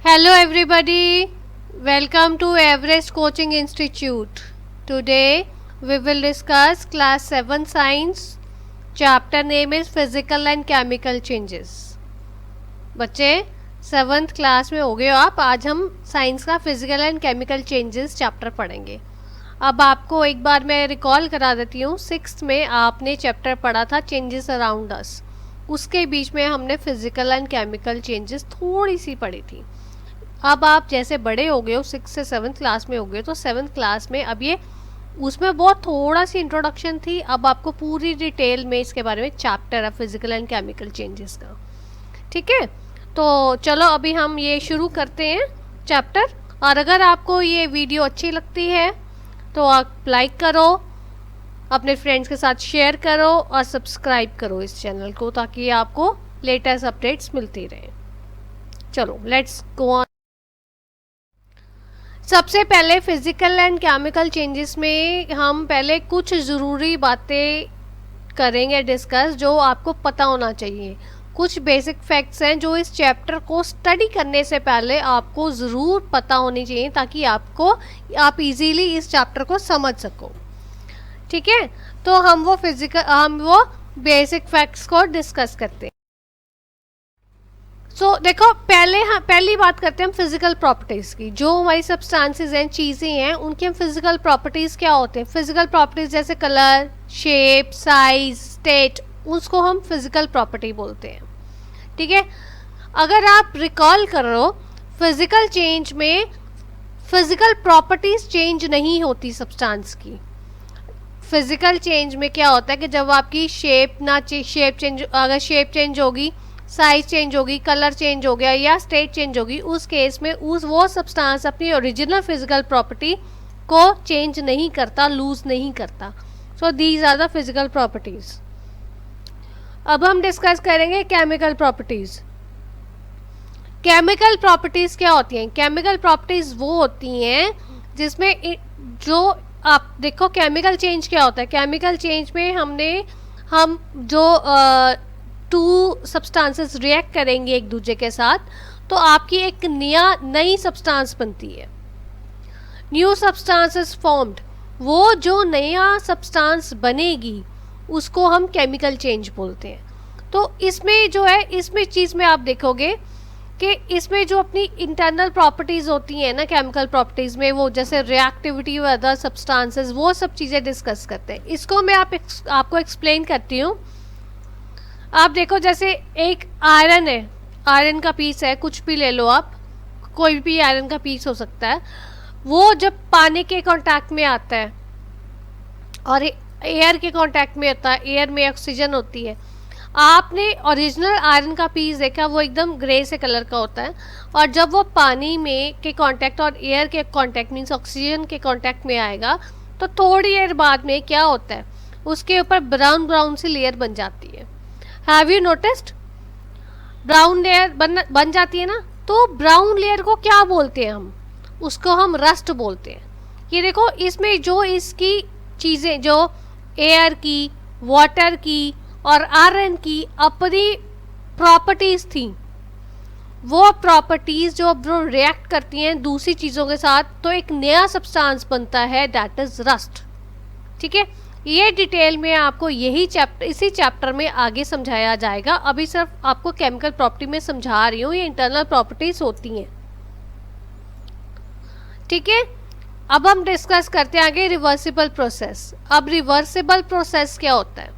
Hello everybody, welcome to Everest Coaching Institute. Today we will discuss class 7 science. Chapter name is physical and chemical changes. बच्चे 7th class में हो गए हो आप. आज हम साइंस का physical and chemical changes chapter पढ़ेंगे. अब आपको एक बार मैं रिकॉल करा देती हूँ. 6th में आपने चैप्टर पढ़ा था चेंजेस अराउंड अस. उसके बीच में हमने फिजिकल एंड केमिकल चेंजेस थोड़ी सी पढ़ी थी. अब आप जैसे बड़े हो गए हो, 6 से 7th क्लास में हो गए, तो 7th क्लास में अब ये उसमें बहुत थोड़ा सी इंट्रोडक्शन थी. अब आपको पूरी डिटेल में इसके बारे में चैप्टर है फिजिकल एंड केमिकल चेंजेस का. ठीक है, तो चलो अभी हम ये शुरू करते हैं चैप्टर. और अगर आपको ये वीडियो अच्छी लगती है तो आप लाइक करो, अपने फ्रेंड्स के साथ शेयर करो और सब्सक्राइब करो इस चैनल को, ताकि आपको लेटेस्ट अपडेट्स मिलती रहे. चलो लेट्स गो ऑन. सबसे पहले फिजिकल एंड केमिकल चेंजेस में हम पहले कुछ ज़रूरी बातें करेंगे डिस्कस, जो आपको पता होना चाहिए. कुछ बेसिक फैक्ट्स हैं जो इस चैप्टर को स्टडी करने से पहले आपको ज़रूर पता होनी चाहिए, ताकि आप इजीली इस चैप्टर को समझ सको. ठीक है, तो हम वो बेसिक फैक्ट्स को डिस्कस करते हैं. देखो पहली बात करते हैं हम फिजिकल प्रॉपर्टीज़ की. जो हमारी सब्सटेंसेस हैं, चीज़ें हैं, उनके हम फिजिकल प्रॉपर्टीज़ क्या होते हैं. फिजिकल प्रॉपर्टीज़ जैसे कलर, शेप, साइज, स्टेट, उसको हम फिजिकल प्रॉपर्टी बोलते हैं. ठीक है, अगर आप रिकॉल करो, फिजिकल चेंज में फिजिकल प्रॉपर्टीज़ चेंज नहीं होती सब्सटेंस की. फिजिकल चेंज में क्या होता है कि जब आपकी अगर शेप चेंज होगी, साइज चेंज होगी, कलर चेंज हो गया या स्टेट चेंज होगी, उस केस में वो सब्सटेंस अपनी ओरिजिनल फिजिकल प्रॉपर्टी को चेंज नहीं करता, लूज नहीं करता. So these are the physical properties. अब हम डिस्कस करेंगे केमिकल प्रॉपर्टीज. केमिकल प्रॉपर्टीज क्या होती हैं. केमिकल प्रॉपर्टीज वो होती हैं जिसमें जो आप देखो केमिकल चेंज क्या होता है. केमिकल चेंज में हम जो टू सब्सटेंसेस रिएक्ट करेंगे एक दूसरे के साथ, तो आपकी एक नई सब्सटेंस बनती है. New substances formed. वो जो नया सब्सटेंस बनेगी उसको हम केमिकल चेंज बोलते हैं. तो इसमें जो है, इसमें चीज़ में आप देखोगे कि इसमें जो अपनी इंटरनल प्रॉपर्टीज़ होती हैं ना केमिकल प्रॉपर्टीज़ में, वो जैसे रिएक्टिविटी व अदर सब्सटेंसेस, वो सब चीज़ें डिस्कस करते हैं. इसको मैं आपको एक्सप्लेन करती हूँ. आप देखो जैसे एक आयरन है, आयरन का पीस है, कुछ भी ले लो आप, कोई भी आयरन का पीस हो सकता है. वो जब पानी के कांटेक्ट में आता है और एयर के कांटेक्ट में होता है, एयर में ऑक्सीजन होती है. आपने ओरिजिनल आयरन का पीस देखा, वो एकदम ग्रे से कलर का होता है. और जब वो पानी में के कांटेक्ट और एयर के कांटेक्ट मीन्स ऑक्सीजन के कांटेक्ट में आएगा, तो थोड़ी देर बाद में क्या होता है, उसके ऊपर ब्राउन ब्राउन सी लेयर बन जाती है. Have you noticed? Brown layer बन जाती है ना. तो ब्राउन लेयर को क्या बोलते हैं हम? उसको हम रस्ट बोलते हैं. ये देखो, इसमें जो इसकी चीज़ें, जो एयर की, वाटर की और आयरन की अपनी प्रॉपर्टीज़ थी, वो प्रॉपर्टीज़ जो रिएक्ट करती हैं दूसरी चीज़ों के साथ, तो एक नया सब्सटेंस बनता है, दैट इज़ रस्ट. ठीक है, ये डिटेल में आपको इसी चैप्टर में आगे समझाया जाएगा. अभी सिर्फ आपको केमिकल प्रॉपर्टी में समझा रही हूँ, ये इंटरनल प्रॉपर्टीज होती हैं. ठीक है, अब हम डिस्कस करते हैं आगे रिवर्सिबल प्रोसेस. अब रिवर्सिबल प्रोसेस क्या होता है,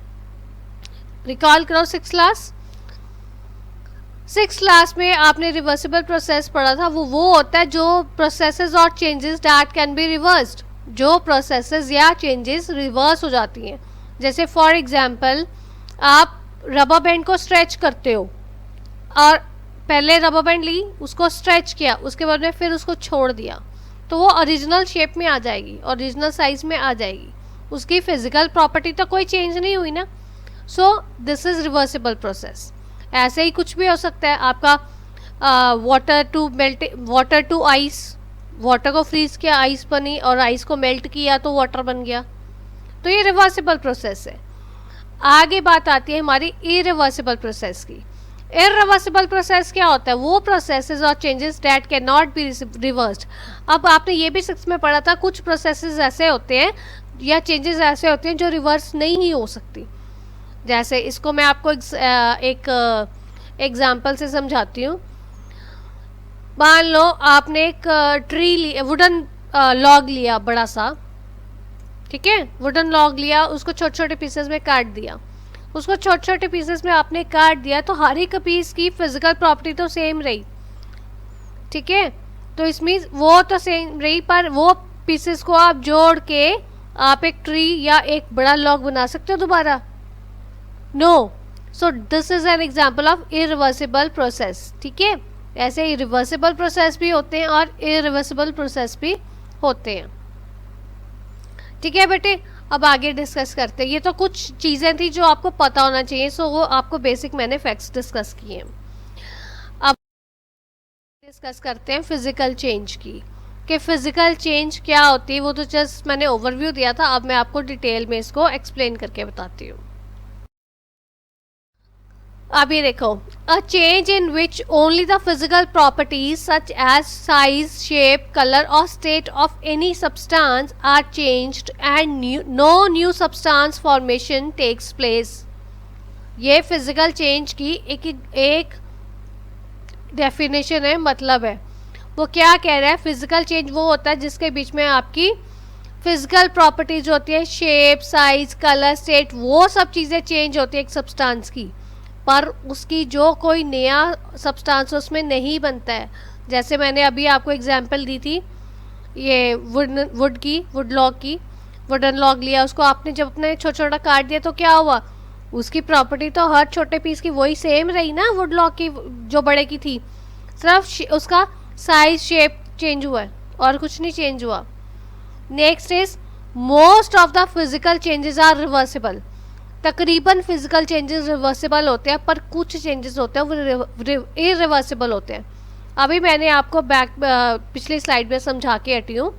रिकॉल करो 6th क्लास में आपने रिवर्सिबल प्रोसेस पढ़ा था. वो होता है जो प्रोसेसेस और changes that can be reversed, जो प्रोसेसेस या चेंजेस रिवर्स हो जाती हैं. जैसे फॉर एग्जांपल, आप रबर बैंड को स्ट्रेच करते हो, और पहले रबर बैंड ली, उसको स्ट्रेच किया, उसके बाद में फिर उसको छोड़ दिया, तो वो ओरिजिनल शेप में आ जाएगी, ओरिजिनल साइज में आ जाएगी. उसकी फिजिकल प्रॉपर्टी तो कोई चेंज नहीं हुई ना. सो दिस इज़ रिवर्सिबल प्रोसेस. ऐसे ही कुछ भी हो सकता है आपका वाटर टू आइस. वाटर को फ्रीज किया, आइस बनी, और आइस को मेल्ट किया तो वाटर बन गया. तो ये रिवर्सिबल प्रोसेस है. आगे बात आती है हमारी इरिवर्सिबल प्रोसेस की. इररिवर्सिबल प्रोसेस क्या होता है? वो प्रोसेसेस और changes that can not be reversed. अब आपने ये भी 6 में पढ़ा था, कुछ प्रोसेसेस ऐसे होते हैं या चेंजेस ऐसे होते हैं जो रिवर्स नहीं ही हो सकती। जैसे इसको मैं आपको एक एग्जाम्पल से समझाती हूँ। मान लो आपने एक ट्री लिया, वुडन लॉग लिया बड़ा सा, ठीक है, वुडन लॉग लिया, उसको छोटे छोटे पीसेस में काट दिया। उसको छोटे छोटे पीसेस में आपने काट दिया तो हर एक पीस की फिजिकल प्रॉपर्टी तो सेम रही, ठीक है। तो इसमें वो तो सेम रही, पर वो पीसेस को आप जोड़ के आप एक ट्री या एक बड़ा लॉग बना सकते हो दोबारा? No. So this is an example of irreversible process, ठीक है। ऐसे इरिवर्सिबल प्रोसेस भी होते हैं और इरिवर्सिबल प्रोसेस भी होते हैं, ठीक है बेटे। अब आगे डिस्कस करते हैं। ये तो कुछ चीज़ें थी जो आपको पता होना चाहिए, सो वो आपको बेसिक मैंने फैक्ट्स डिस्कस किए हैं। अब डिस्कस करते हैं फिजिकल चेंज की, कि फिजिकल चेंज क्या होती है। वो तो जस्ट मैंने ओवरव्यू दिया था, अब मैं आपको डिटेल में इसको एक्सप्लेन करके बताती हूँ। अब ये देखो, a change in which only the physical properties such as size, shape, colour और state of any substance are changed and no new substance formation takes place. ये फिजिकल चेंज की एक डेफिनेशन है, मतलब है। वो क्या कह रहा है? फिजिकल चेंज वो होता है जिसके बीच में आपकी फिजिकल प्रॉपर्टीज होती है, शेप, साइज, कलर, स्टेट, वो सब चीज़ें चेंज होती है एक सब्सटेंस की, पर उसकी जो कोई नया सब्सटेंस उसमें नहीं बनता है। जैसे मैंने अभी आपको एग्जांपल दी थी ये वुड लॉग की। वुडन लॉग लिया, उसको आपने जब अपने छोटा छोटा काट दिया तो क्या हुआ? उसकी प्रॉपर्टी तो हर छोटे पीस की वही सेम रही ना, वुड लॉग की जो बड़े की थी, सिर्फ उसका साइज, शेप चेंज हुआ है और कुछ नहीं चेंज हुआ। Next is most of the physical changes are reversible. तकरीबन फिजिकल चेंजेस रिवर्सिबल होते हैं, पर कुछ चेंजेस होते हैं वो इरिवर्सिबल होते हैं। अभी मैंने आपको पिछली स्लाइड में समझा के हटी हूँ।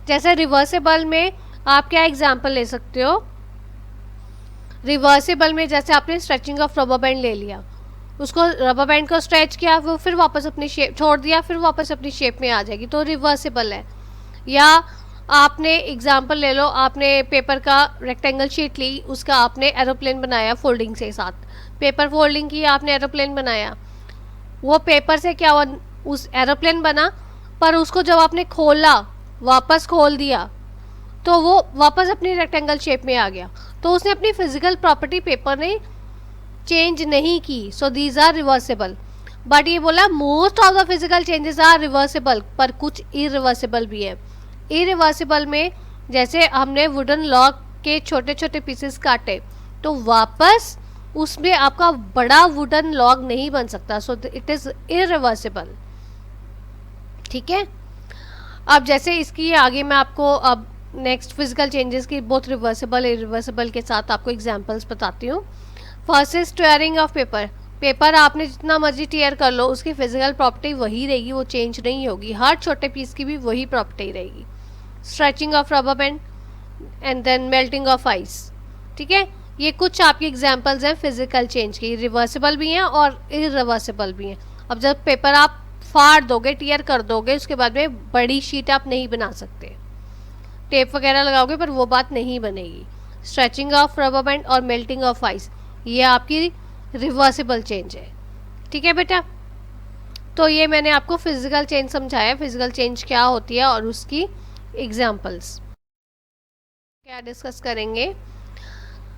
जैसे रिवर्सिबल में आप क्या एग्जांपल ले सकते हो? रिवर्सिबल में जैसे आपने स्ट्रेचिंग ऑफ रबर बैंड ले लिया, उसको रबर बैंड को स्ट्रेच किया, वो फिर वापस अपनी शेप छोड़ दिया, फिर वापस अपनी शेप में आ जाएगी, तो रिवर्सिबल है। या आपने एग्जाम्पल ले लो, आपने पेपर का रेक्टेंगल शीट ली, उसका आपने एरोप्लेन बनाया फोल्डिंग से साथ, पेपर फोल्डिंग की, आपने एरोप्लेन बनाया। वो पेपर से क्या हुआ? उस एरोप्लेन बना, पर उसको जब आपने खोला, वापस खोल दिया, तो वो वापस अपनी रेक्टेंगल शेप में आ गया। तो उसने अपनी फिजिकल प्रॉपर्टी पेपर ने चेंज नहीं की। So these are reversible. But ये बोला most of the physical changes are reversible, पर कुछ इरिवर्सिबल भी है। इरिवर्सिबल में जैसे हमने वुडन लॉग के छोटे छोटे पीसेस काटे, तो वापस उसमें आपका बड़ा वुडन लॉग नहीं बन सकता। सो इट इज इरिवर्सिबल, ठीक है। अब जैसे इसकी आगे मैं आपको अब नेक्स्ट फिजिकल चेंजेस की बोथ रिवर्सिबल इरिवर्सिबल के साथ आपको एग्जांपल्स बताती हूँ। First is tearing of paper. Paper आपने जितना मर्जी टेयर कर लो, उसकी फिजिकल प्रॉपर्टी वही रहेगी, वो चेंज नहीं होगी। हर छोटे पीस की भी वही प्रॉपर्टी रहेगी। Stretching of rubber band and then melting of ice, ठीक है। ये कुछ आपकी एग्जांपल्स हैं फिजिकल चेंज की, रिवर्सिबल भी हैं और इरिवर्सिबल भी हैं। अब जब पेपर आप फाड़ दोगे, टीयर कर दोगे, उसके बाद में बड़ी शीट आप नहीं बना सकते, टेप वगैरह लगाओगे पर वो बात नहीं बनेगी। स्ट्रेचिंग ऑफ रबर बैंड और मेल्टिंग ऑफ आइस, ये आपकी रिवर्सिबल चेंज है, ठीक है बेटा। तो ये मैंने आपको फिजिकल चेंज समझाया, फिजिकल चेंज क्या होती है और उसकी एग्जाम्पल्स क्या डिस्कस करेंगे।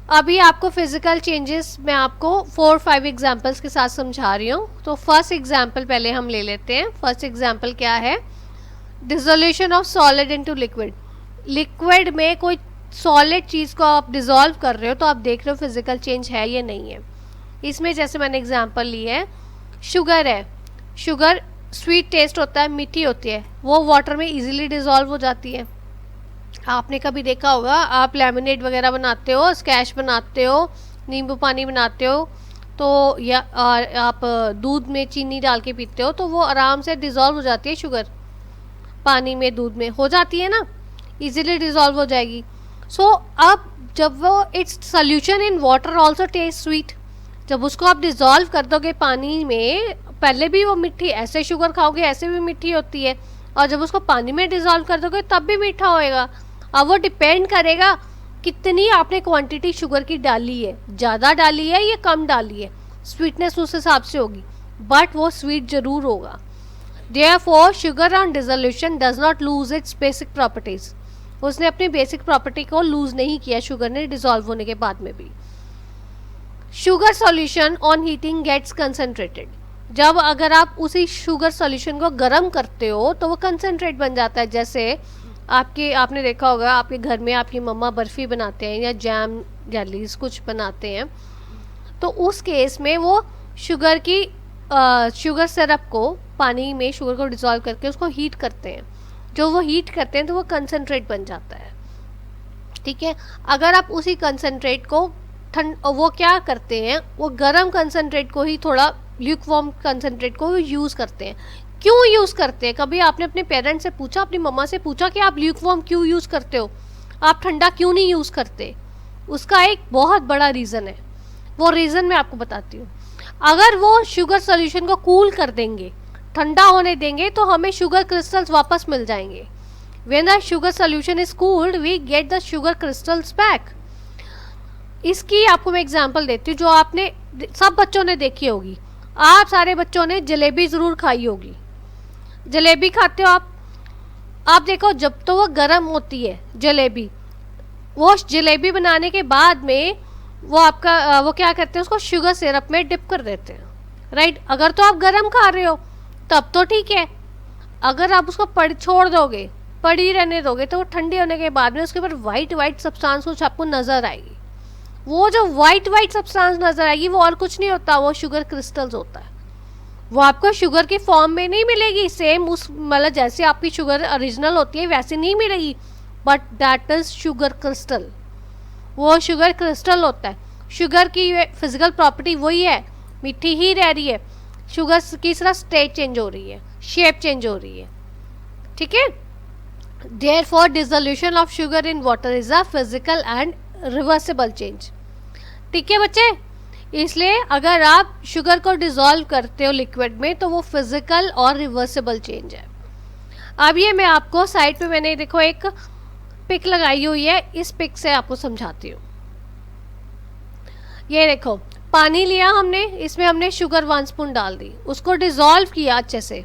अभी आपको फिजिकल चेंजेस मैं आपको 4-5 एग्जाम्पल्स के साथ समझा रही हूँ। तो फर्स्ट एग्जाम्पल पहले हम ले लेते हैं। फर्स्ट एग्जाम्पल क्या है? Dissolution of solid into liquid. Liquid में कोई सॉलिड चीज़ को आप डिज़ोल्व कर रहे हो, तो आप देख रहे हो फिजिकल चेंज है या नहीं है। इसमें जैसे मैंने एग्जांपल ली है, शुगर है। शुगर स्वीट टेस्ट होता है, मीठी होती है, वो वाटर में इजीली डिज़ोल्व हो जाती है। आपने कभी देखा होगा, आप लेमनेड वगैरह बनाते हो, स्कैश बनाते हो, नींबू पानी बनाते हो, तो या आप दूध में चीनी डाल के पीते हो, तो वो आराम से डिज़ोल्व हो जाती है। शुगर पानी में, दूध में हो जाती है ना, इजीली डिज़ोल्व हो जाएगी। सो अब जब वो its solution in water also test sweet, जब उसको आप डिज़ोल्व कर दोगे पानी में, पहले भी वो मीठी, ऐसे शुगर खाओगे ऐसे भी मीठी होती है, और जब उसको पानी में डिज़ोल्व कर दोगे तब भी मीठा होएगा। अब वो डिपेंड करेगा कितनी आपने क्वांटिटी शुगर की डाली है, ज़्यादा डाली है या कम डाली है, स्वीटनेस उस हिसाब से होगी, बट वो स्वीट ज़रूर होगा। Therefore, sugar on dissolution does not lose its basic properties. उसने अपनी बेसिक प्रॉपर्टी को लूज नहीं किया शुगर ने डिसॉल्व होने के बाद में भी। Sugar solution on heating gets concentrated. जब अगर आप उसी शुगर सॉल्यूशन को गर्म करते हो तो वो कंसनट्रेट बन जाता है। जैसे आपने देखा होगा आपके घर में आपकी मम्मा बर्फ़ी बनाते हैं या जैम जेलीज कुछ बनाते हैं, तो उस केस में वो शुगर सिरप को पानी में शुगर को डिसॉल्व करके उसको हीट करते हैं। जो वो हीट करते हैं तो वो कंसनट्रेट बन जाता है, ठीक है। अगर आप उसी कंसनट्रेट को वो क्या करते हैं, वो गर्म कंसनट्रेट को ही थोड़ा ल्यूकवार्म कंसनट्रेट को यूज़ करते हैं। क्यों यूज़ करते हैं? कभी आपने अपने पेरेंट्स से पूछा, अपनी मम्मा से पूछा कि आप ल्यूकवार्म क्यों यूज़ करते हो, आप ठंडा क्यों नहीं यूज़ करते? उसका एक बहुत बड़ा रीज़न है, वो रीज़न मैं आपको बताती हूँ। अगर वो शुगर सोल्यूशन को कूल कर देंगे, ठंडा होने देंगे, तो हमें शुगर क्रिस्टल्स वापस मिल जाएंगे। When the sugar solution is cooled, we get the sugar crystals back. इसकी आपको मैं एग्जांपल देती हूँ जो आपने सब बच्चों ने देखी होगी। आप सारे बच्चों ने जलेबी ज़रूर खाई होगी। जलेबी खाते हो आप देखो जब तो वो गर्म होती है जलेबी, वो जलेबी बनाने के बाद में वो क्या करते हैं, उसको शुगर सिरप में डिप कर देते हैं, राइट। अगर तो आप गर्म खा रहे हो तब तो ठीक है, अगर आप उसको छोड़ दोगे, पड़ी रहने दोगे, तो वो ठंडी होने के बाद में उसके ऊपर वाइट सब्सटेंस कुछ आपको नज़र आएगी। वो जो वाइट सब्सटेंस नज़र आएगी वो और कुछ नहीं होता, वो शुगर क्रिस्टल्स होता है। वो आपको शुगर की फॉर्म में नहीं मिलेगी, सेम उस मतलब जैसे आपकी शुगर ओरिजिनल होती है वैसे नहीं मिलेगी, but that is sugar crystal. वो शुगर क्रिस्टल होता है। शुगर की फिजिकल प्रॉपर्टी वही है, मीठी ही रह रही है, शुगर की तरह स्टेट चेंज हो रही है, शेप चेंज हो रही है, ठीक है। Therefore, dissolution of sugar in water is a physical and reversible change. ठीक है बच्चे, इसलिए अगर आप शुगर को डिसॉल्व करते हो लिक्विड में तो वो फिजिकल और रिवर्सिबल चेंज है। अब ये मैं आपको साइड पे मैंने देखो एक पिक लगाई हुई है, इस पिक से आपको समझाती हूँ। ये देखो पानी लिया हमने, इसमें हमने शुगर 1 स्पून डाल दी, उसको डिसॉल्व किया, अच्छे से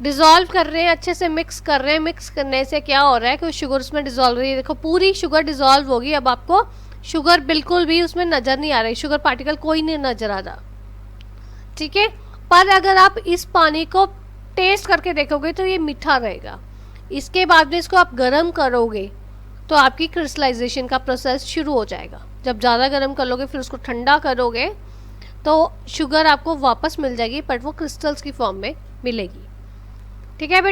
डिसॉल्व कर रहे हैं, अच्छे से मिक्स कर रहे हैं। मिक्स करने से क्या हो रहा है कि शुगर उसमें डिसॉल्व हो रही है। देखो पूरी शुगर डिसॉल्व होगी, अब आपको शुगर बिल्कुल भी उसमें नज़र नहीं आ रही, शुगर पार्टिकल कोई नहीं नज़र आ रहा, ठीक है। पर अगर आप इस पानी को टेस्ट करके देखोगे तो ये मीठा रहेगा। इसके बाद में इसको आप गर्म करोगे तो आपकी क्रिस्टलाइजेशन का प्रोसेस शुरू हो जाएगा। जब ज़्यादा गर्म कर लोगे फिर उसको ठंडा करोगे तो शुगर आपको वापस मिल जाएगी, बट वो क्रिस्टल्स की फॉर्म में मिलेगी, ठीक है।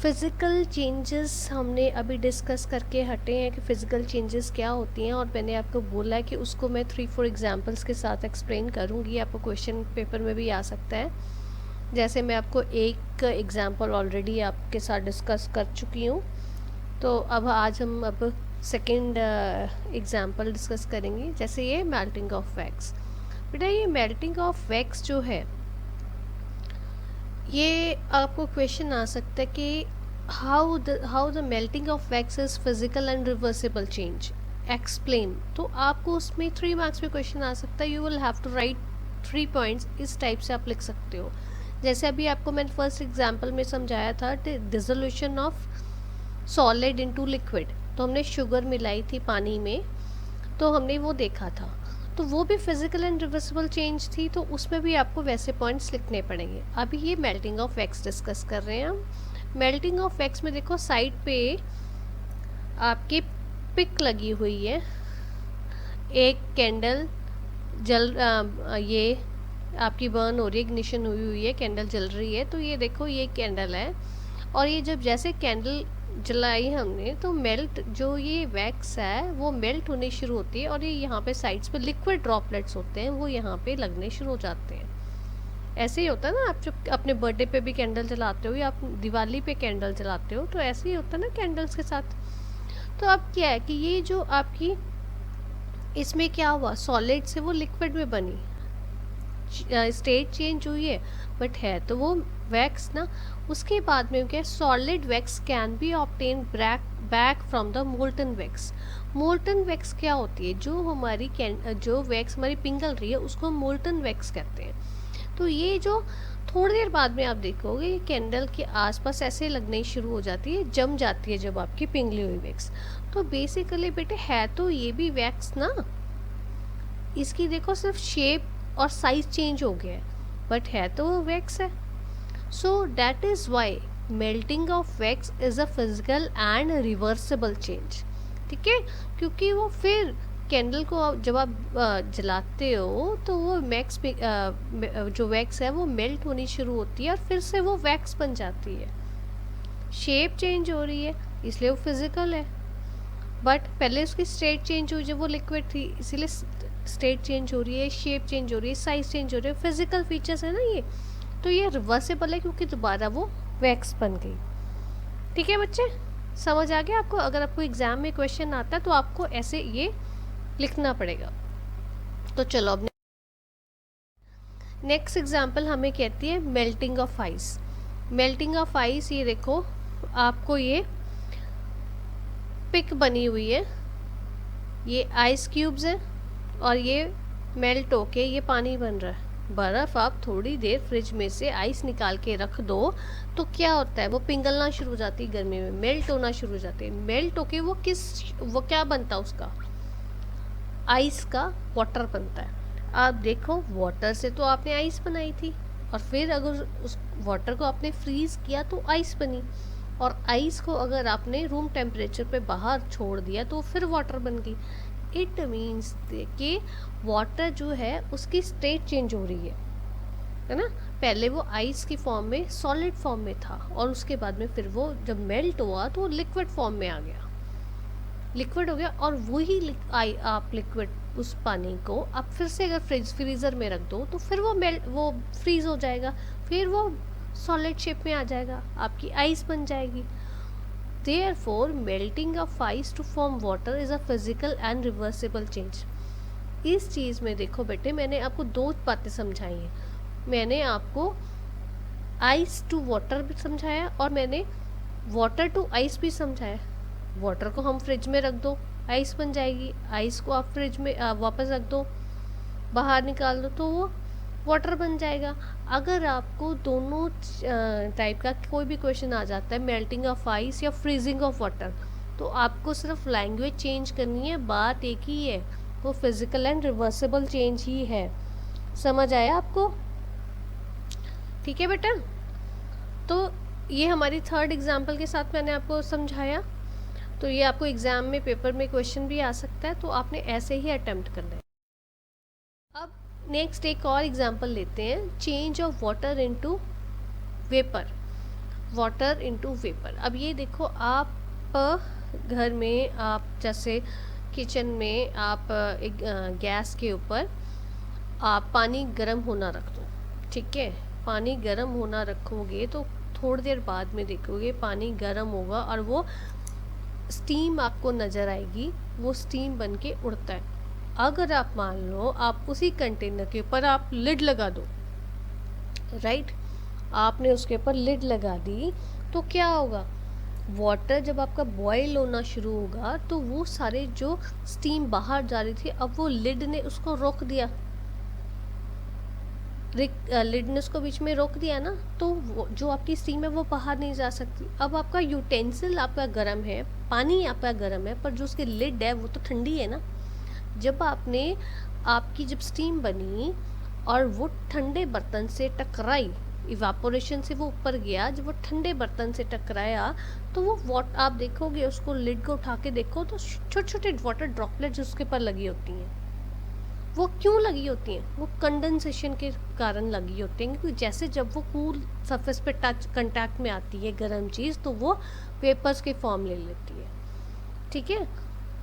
फिज़िकल चेंजेस हमने अभी डिस्कस करके हटे हैं कि फ़िज़िकल चेंजेस क्या होती हैं, और मैंने आपको बोला है कि उसको मैं 3-4 एग्जांपल्स के साथ एक्सप्लेन करूँगी, आपको क्वेश्चन पेपर में भी आ सकता है। जैसे मैं आपको एक एग्जांपल ऑलरेडी आपके साथ डिस्कस कर चुकी हूँ, तो अब आज हम सेकेंड एग्जांपल डिस्कस करेंगे। जैसे ये मेल्टिंग ऑफ वैक्स। बेटा ये मेल्टिंग ऑफ वैक्स जो है, ये आपको क्वेश्चन आ सकता है कि how the melting of wax is physical and reversible change, explain. तो आपको उसमें 3 मार्क्स में क्वेश्चन आ सकता है। You will have to write 3 points, इस टाइप से आप लिख सकते हो। जैसे अभी आपको मैंने फर्स्ट एग्जांपल में समझाया था dissolution of solid into liquid, तो हमने शुगर मिलाई थी पानी में, तो हमने वो देखा था, तो वो भी फिजिकल एंड रिवर्सिबल चेंज थी, तो उसमें भी आपको वैसे पॉइंट्स लिखने पड़ेंगे। अभी ये मेल्टिंग ऑफ वैक्स डिस्कस कर रहे हैं हम। मेल्टिंग ऑफ वैक्स में देखो साइड पे आपकी पिक लगी हुई है, एक कैंडल ये आपकी बर्न हो रही है, इग्निशन हुई है, कैंडल जल रही है। तो ये देखो ये कैंडल है, और ये जब जैसे कैंडल जलाई हमने तो मेल्ट जो ये वैक्स है वो मेल्ट होने शुरू होती है, और ये यहाँ पे साइड्स पे लिक्विड ड्रॉपलेट्स होते हैं, वो यहाँ पे लगने शुरू हो जाते हैं। ऐसे ही होता है ना, आप जब अपने बर्थडे पे भी कैंडल जलाते हो या आप दिवाली पे कैंडल जलाते हो, तो ऐसे ही होता है ना कैंडल्स के साथ। तो अब क्या है कि ये जो आपकी इसमें क्या हुआ, सॉलिड से वो लिक्विड में बनी, स्टेट चेंज हुई है, बट है तो वो वैक्स ना। उसके बाद में क्या, solid wax can be obtain back from the molten wax. Molten wax क्या होती है, जो हमारी जो वैक्स हमारी पिघल रही है उसको मोल्टन वैक्स कहते हैं। तो ये जो थोड़ी देर बाद में आप देखोगे ये कैंडल के आसपास ऐसे लगने शुरू हो जाती है, जम जाती है जब आपकी पिघली हुई वैक्स। तो बेसिकली बेटे है तो ये भी वैक्स ना, इसकी देखो सिर्फ शेप और साइज चेंज हो गया है, बट है तो वो वैक्स है। So that is why melting of wax is a physical and reversible change. ठीक है, क्योंकि वो फिर कैंडल को जब आप जलाते हो तो वो वैक्स जो वैक्स है वो मेल्ट होनी शुरू होती है और फिर से वो वैक्स बन जाती है। शेप चेंज हो रही है इसलिए वो फिजिकल है, बट पहले उसकी स्टेट चेंज हुई जब वो लिक्विड थी, इसीलिए स्टेट चेंज हो रही है, शेप चेंज हो रही है, साइज चेंज हो रही है, फिजिकल फीचर्स है ना ये। तो ये रिवर्सिबल है क्योंकि दोबारा वो वैक्स बन गई। ठीक है बच्चे, समझ आ गया आपको? अगर आपको एग्जाम में क्वेश्चन आता है तो आपको ऐसे ये लिखना पड़ेगा। तो चलो अब नेक्स्ट एग्जाम्पल हमें कहती है melting of ice. Melting of ice, ये देखो आपको ये पिक बनी हुई है, ये आइस क्यूब्स है और ये मेल्ट होके ये पानी बन रहा है। बर्फ़ आप थोड़ी देर फ्रिज में से आइस निकाल के रख दो तो क्या होता है, वो पिघलना शुरू हो जाती है गर्मी में, मेल्ट होना शुरू हो जाती है। मेल्ट होके वो क्या बनता है उसका, आइस का वाटर बनता है। आप देखो वाटर से तो आपने आइस बनाई थी और फिर अगर उस वाटर को आपने फ्रीज़ किया तो आइस बनी, और आइस को अगर आपने रूम टेम्परेचर पे बाहर छोड़ दिया तो फिर वाटर बन गई। इट मीन्स कि वाटर जो है उसकी स्टेट चेंज हो रही है ना। पहले वो आइस की फॉर्म में, सॉलिड फॉर्म में था और उसके बाद में फिर वो जब मेल्ट हुआ तो वो लिक्विड फॉर्म में आ गया, लिक्विड हो गया। और वही आप लिक्विड उस पानी को आप फिर से अगर फ्रीज़र में रख दो तो फिर वो फ्रीज़ हो जाएगा, फिर वो सॉलिड शेप में आ जाएगा, आपकी आइस बन जाएगी। Therefore, melting of ice to form water is a physical and reversible change. इस चीज़ में देखो बेटे, मैंने आपको दो बातें समझाई हैं। मैंने आपको आइस टू वाटर भी समझाया और मैंने वाटर टू आइस भी समझाया। वाटर को हम फ्रिज में रख दो, आइस बन जाएगी, आइस को आप फ्रिज में वापस रख दो, बाहर निकाल दो तो वो वाटर बन जाएगा। अगर आपको दोनों टाइप का कोई भी क्वेश्चन आ जाता है, मेल्टिंग ऑफ आइस या फ्रीजिंग ऑफ वाटर, तो आपको सिर्फ लैंग्वेज चेंज करनी है, बात एक ही है, वो फिजिकल एंड रिवर्सिबल चेंज ही है। समझ आया आपको? ठीक है बेटा, तो ये हमारी थर्ड एग्जाम्पल के साथ मैंने आपको समझाया। तो ये आपको एग्ज़ाम में पेपर में क्वेश्चन भी आ सकता है, तो आपने ऐसे ही अटेम्प्ट करना है। अब नेक्स्ट एक और एग्जांपल लेते हैं, change of water into vapour. Water into vapour, अब ये देखो आप घर में, आप जैसे किचन में आप एक गैस के ऊपर आप पानी गर्म होना रख दो। ठीक है, पानी गर्म होना रखोगे तो थोड़ी देर बाद में देखोगे पानी गर्म होगा और वो स्टीम आपको नज़र आएगी, वो स्टीम बन के उड़ता है। अगर आप मान लो आप उसी कंटेनर के ऊपर आप लिड लगा दो, राइट, आपने उसके ऊपर लिड लगा दी तो क्या होगा, वाटर जब आपका बॉयल होना शुरू होगा तो वो सारे जो स्टीम बाहर जा रही थी, अब वो लिड ने उसको रोक दिया, लिड ने उसको बीच में रोक दिया ना, तो वो जो आपकी स्टीम है वो बाहर नहीं जा सकती। अब आपका यूटेंसिल आपका गर्म है, पानी आपका गर्म है, पर जो उसकी लिड है वो तो ठंडी है ना। जब आपकी जब स्टीम बनी और वो ठंडे बर्तन से टकराई, इवापोरेशन से वो ऊपर गया, जब वो ठंडे बर्तन से टकराया तो वो आप देखोगे, उसको लिड को उठा के देखो तो छोटे छोटे वाटर ड्रॉपलेट्स उसके पर लगी होती हैं। वो क्यों लगी होती हैं? वो कंडेंसेशन के कारण लगी होती हैं, क्योंकि जैसे जब वो कूल सरफेस पे कंटैक्ट में आती है गर्म चीज़ तो वो वेपर्स के फॉर्म ले लेती है। ठीक है,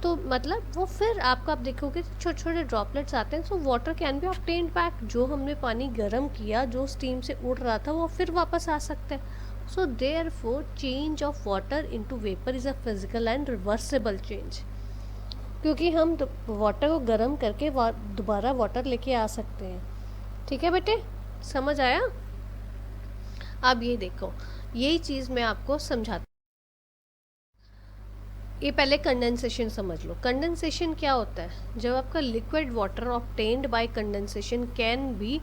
तो मतलब वो फिर आप देखोगे छोटे छोटे ड्रॉपलेट्स आते हैं। So water can be obtained back, जो हमने पानी गर्म किया, जो स्टीम से उड़ रहा था, वो फिर वापस आ सकता है। So therefore change of water into vapour is a physical and reversible change, क्योंकि हम वाटर को गर्म करके दोबारा वाटर लेके आ सकते हैं। ठीक है बेटे, समझ आया? अब ये देखो, यही चीज़ मैं आपको समझाती। ये पहले कंडेंसेशन समझ लो। कंडेंसेशन क्या होता है? जब आपका liquid water obtained by condensation can be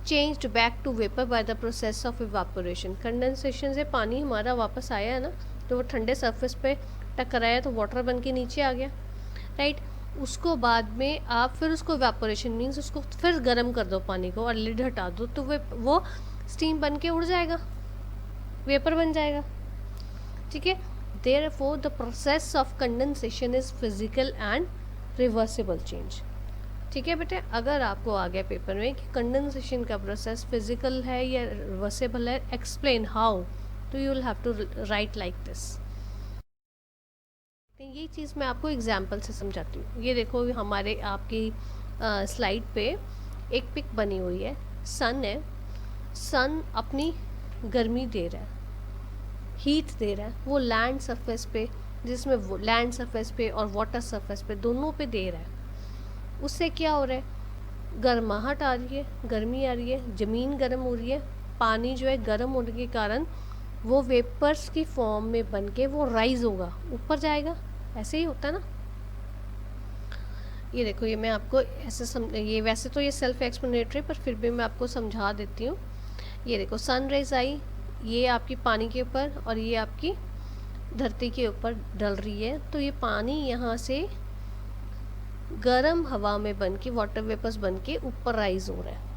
changed back to vapour by the process of evaporation. Condensation से पानी हमारा वापस आया है ना, तो वो ठंडे सरफेस पे टकराया तो वाटर बन के नीचे आ गया, राइट। उसको बाद में आप फिर उसको इवापोरेशन मीन्स उसको फिर गर्म कर दो पानी को और लिड हटा दो, तो वो स्टीम बन के उड़ जाएगा, वेपर बन जाएगा, ठीक है। Therefore, the process of condensation is physical and reversible change. ठीक है बेटे, अगर आपको आ गया पेपर में कि कंडेंसेशन का प्रोसेस फिजिकल है या रिवर्सेबल है, एक्सप्लेन हाउ, तो you will have to write like this. ये चीज़ मैं आपको एग्जाम्पल से समझाती हूँ। ये देखो, हमारे आपकी स्लाइड पे एक पिक बनी हुई है, सन है। सन अपनी गर्मी दे रहा है, हीट दे रहा है, वो लैंड सरफेस पे, जिसमें वो लैंड सरफेस पे और वाटर सरफेस पे दोनों पे दे रहा है। उससे क्या हो रहा है? गर्माहट आ रही है, गर्मी आ रही है, ज़मीन गर्म हो रही है, पानी जो है गर्म होने के कारण वो वेपर्स की फॉर्म में बन के वो राइज होगा, ऊपर जाएगा। ऐसे ही होता है ना। ये देखो, ये मैं आपको ऐसे ये वैसे तो ये सेल्फ एक्सप्लेनेटरी, पर फिर भी मैं आपको समझा देती हूँ। ये देखो, सन रेज आई, ये आपकी पानी के ऊपर और ये आपकी धरती के ऊपर डल रही है, तो ये पानी यहाँ से गर्म हवा में बन के वाटर वेपर्स बन के ऊपर राइज हो रहा है।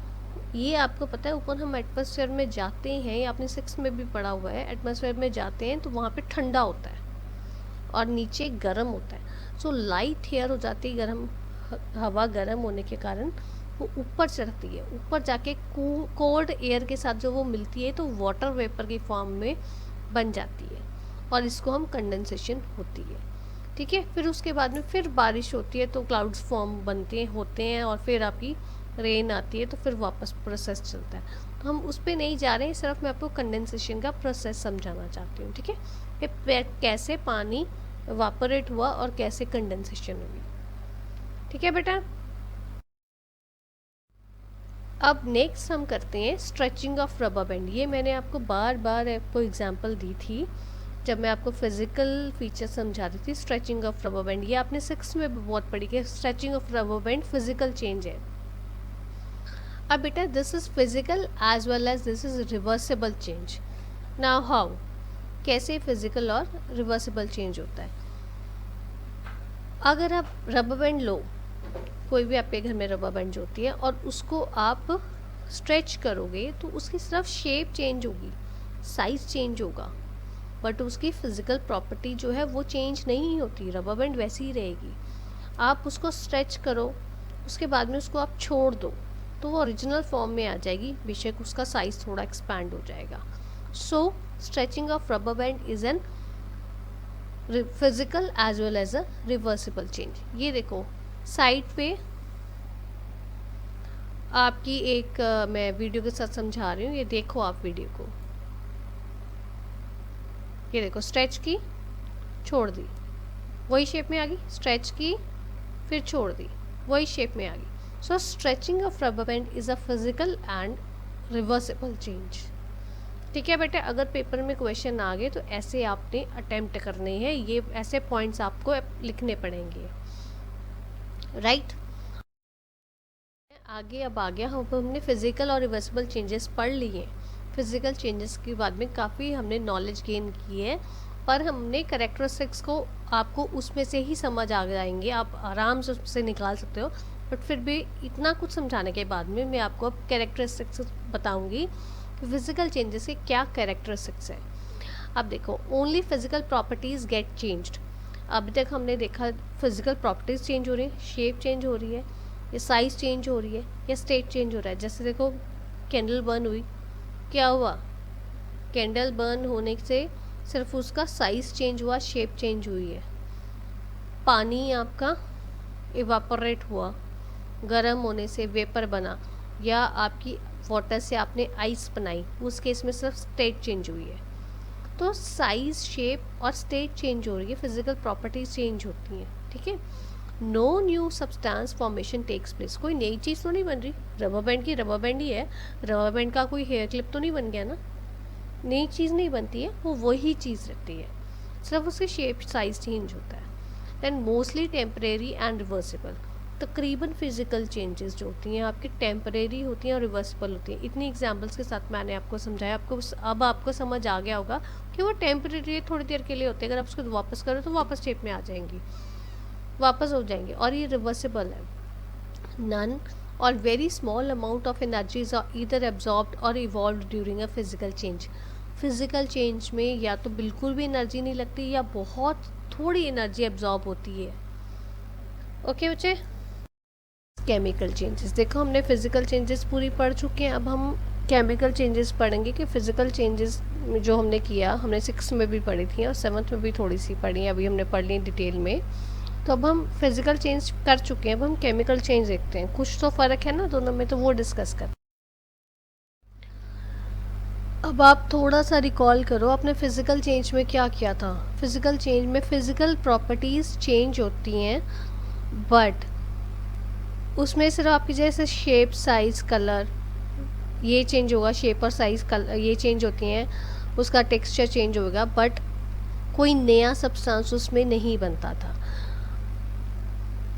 ये आपको पता है, ऊपर हम एटमॉस्फेयर में जाते हैं, आपने 6 में भी पढ़ा हुआ है, एटमॉस्फेयर में जाते हैं तो वहाँ पे ठंडा होता है और नीचे गर्म होता है। सो लाइट हेयर हो जाती है, गर्म हवा गर्म होने के कारण वो ऊपर चढ़ती है, ऊपर जाके कोल्ड एयर के साथ जो वो मिलती है तो वाटर वेपर की फॉर्म में बन जाती है, और इसको हम कंडेंसेशन होती है, ठीक है। फिर उसके बाद में फिर बारिश होती है तो क्लाउड्स फॉर्म बनते हैं, होते हैं, और फिर आपकी रेन आती है, तो फिर वापस प्रोसेस चलता है। तो हम उस पर नहीं जा रहे हैं, सिर्फ मैं आपको कंडेंसेशन का प्रोसेस समझाना चाहती हूँ, ठीक है, कि कैसे पानी इवापोरेट हुआ और कैसे कंडेंसेशन हुई, ठीक है बेटा। अब नेक्स्ट हम करते हैं स्ट्रेचिंग ऑफ रबर बैंड। ये मैंने आपको बार बार आपको एग्जांपल दी थी जब मैं आपको फिजिकल फीचर समझा रही थी, स्ट्रेचिंग ऑफ रबर बैंड। ये आपने 6 में भी बहुत पढ़ी कि stretching of rubber band physical change है। अब बेटा, this is physical as well as this is reversible change. Now how, कैसे फिजिकल और रिवर्सिबल चेंज होता है? अगर आप रबर बैंड लो, कोई भी आपके घर में रबर बैंड होती है, और उसको आप स्ट्रेच करोगे तो उसकी सिर्फ शेप चेंज होगी, साइज़ चेंज होगा, बट उसकी फिज़िकल प्रॉपर्टी जो है वो चेंज नहीं होती, रबर बैंड वैसी ही रहेगी। आप उसको स्ट्रेच करो, उसके बाद में उसको आप छोड़ दो तो वो ओरिजिनल फॉर्म में आ जाएगी, बेशक उसका साइज़ थोड़ा एक्सपैंड हो जाएगा। So stretching of rubber band is an physical as well as a reversible change. ये देखो, साइड पे आपकी एक मैं वीडियो के साथ समझा रही हूँ, ये देखो आप वीडियो को। ये देखो, स्ट्रेच की, छोड़ दी, वही शेप में आ गई, स्ट्रेच की, फिर छोड़ दी, वही शेप में आ गई। So stretching of rubber band is a physical and reversible change, ठीक है बेटा। अगर पेपर में क्वेश्चन आ गए तो ऐसे आपने अटेम्प्ट करने हैं, ये ऐसे पॉइंट्स आपको लिखने पड़ेंगे, राइट। आगे अब आ गया, हमने फिजिकल और रिवर्सिबल चेंजेस पढ़ लिए। फिजिकल चेंजेस के बाद में काफ़ी हमने नॉलेज गेन की है, पर हमने कैरेक्टरिस्टिक्स को आपको उसमें से ही समझ आ जाएंगे, आप आराम से उससे निकाल सकते हो। बट फिर भी इतना कुछ समझाने के बाद में मैं आपको अब कैरेक्टरिस्टिक्स बताऊंगी कि फिजिकल चेंजेस के क्या कैरेक्टरिस्टिक्स है। अब देखो, only physical properties get changed. अभी तक हमने देखा फिजिकल प्रॉपर्टीज़ चेंज हो रही है, शेप चेंज हो रही है, या साइज़ चेंज हो रही है, या स्टेट चेंज हो रहा है। जैसे देखो, कैंडल बर्न हुई, क्या हुआ? कैंडल बर्न होने से सिर्फ उसका साइज़ चेंज हुआ, शेप चेंज हुई है। पानी आपका इवापोरेट हुआ, गर्म होने से वेपर बना, या आपकी वाटर से आपने आइस बनाई, उस केस में सिर्फ स्टेट चेंज हुई है। तो साइज़, शेप और स्टेट चेंज हो रही है, फिजिकल प्रॉपर्टीज चेंज होती हैं, ठीक है। No new substance formation takes place. कोई नई चीज़ तो नहीं बन रही, रबर बैंड की रबर बैंड ही है, रबर बैंड का कोई हेयर क्लिप तो नहीं बन गया ना, नई चीज़ नहीं बनती है, वो वही चीज़ रहती है, सिर्फ उसकी शेप साइज चेंज होता है। Then mostly temporary and reversible. तकरीबन फिजिकल चेंजेस जो होती हैं आपकी टेम्परेरी होती हैं और रिवर्सिबल होती हैं। इतनी एग्जांपल्स के साथ मैंने आपको समझाया, अब आपको समझ आ गया होगा कि वो टेम्परेरी थोड़ी देर के लिए होते हैं, अगर आप उसको वापस करो तो वापस शेप में आ जाएंगी, वापस हो जाएंगे। और ये रिवर्सिबल है। None or very small amount of energies are either absorbed or evolve during a physical change. फिजिकल चेंज में या तो बिल्कुल भी एनर्जी नहीं लगती या बहुत थोड़ी एनर्जी एब्जॉर्ब होती है। ओके बच्चे, केमिकल चेंजेस देखो, हमने फिजिकल चेंजेस पूरी पढ़ चुके हैं, अब हम केमिकल चेंजेस पढ़ेंगे कि फिजिकल चेंजेस जो हमने किया, हमने 6th में भी पढ़ी थी और 7th में भी थोड़ी सी पढ़ी है, अभी हमने पढ़ ली डिटेल में। तो अब हम फिजिकल चेंज कर चुके हैं, अब हम केमिकल चेंज देखते हैं। कुछ तो फ़र्क है ना दोनों में, तो वो डिस्कस कर। अब आप थोड़ा सा रिकॉल करो, आपने फिजिकल चेंज में क्या किया था। फिजिकल चेंज में फिजिकल प्रॉपर्टीज़ चेंज होती हैं, बट उसमें सिर्फ आपकी जैसे शेप, साइज़, कलर ये चेंज होगा, शेप और साइज़ कलर ये चेंज होती हैं, उसका टेक्सचर चेंज होगा, बट कोई नया सब्सटेंस उसमें नहीं बनता था।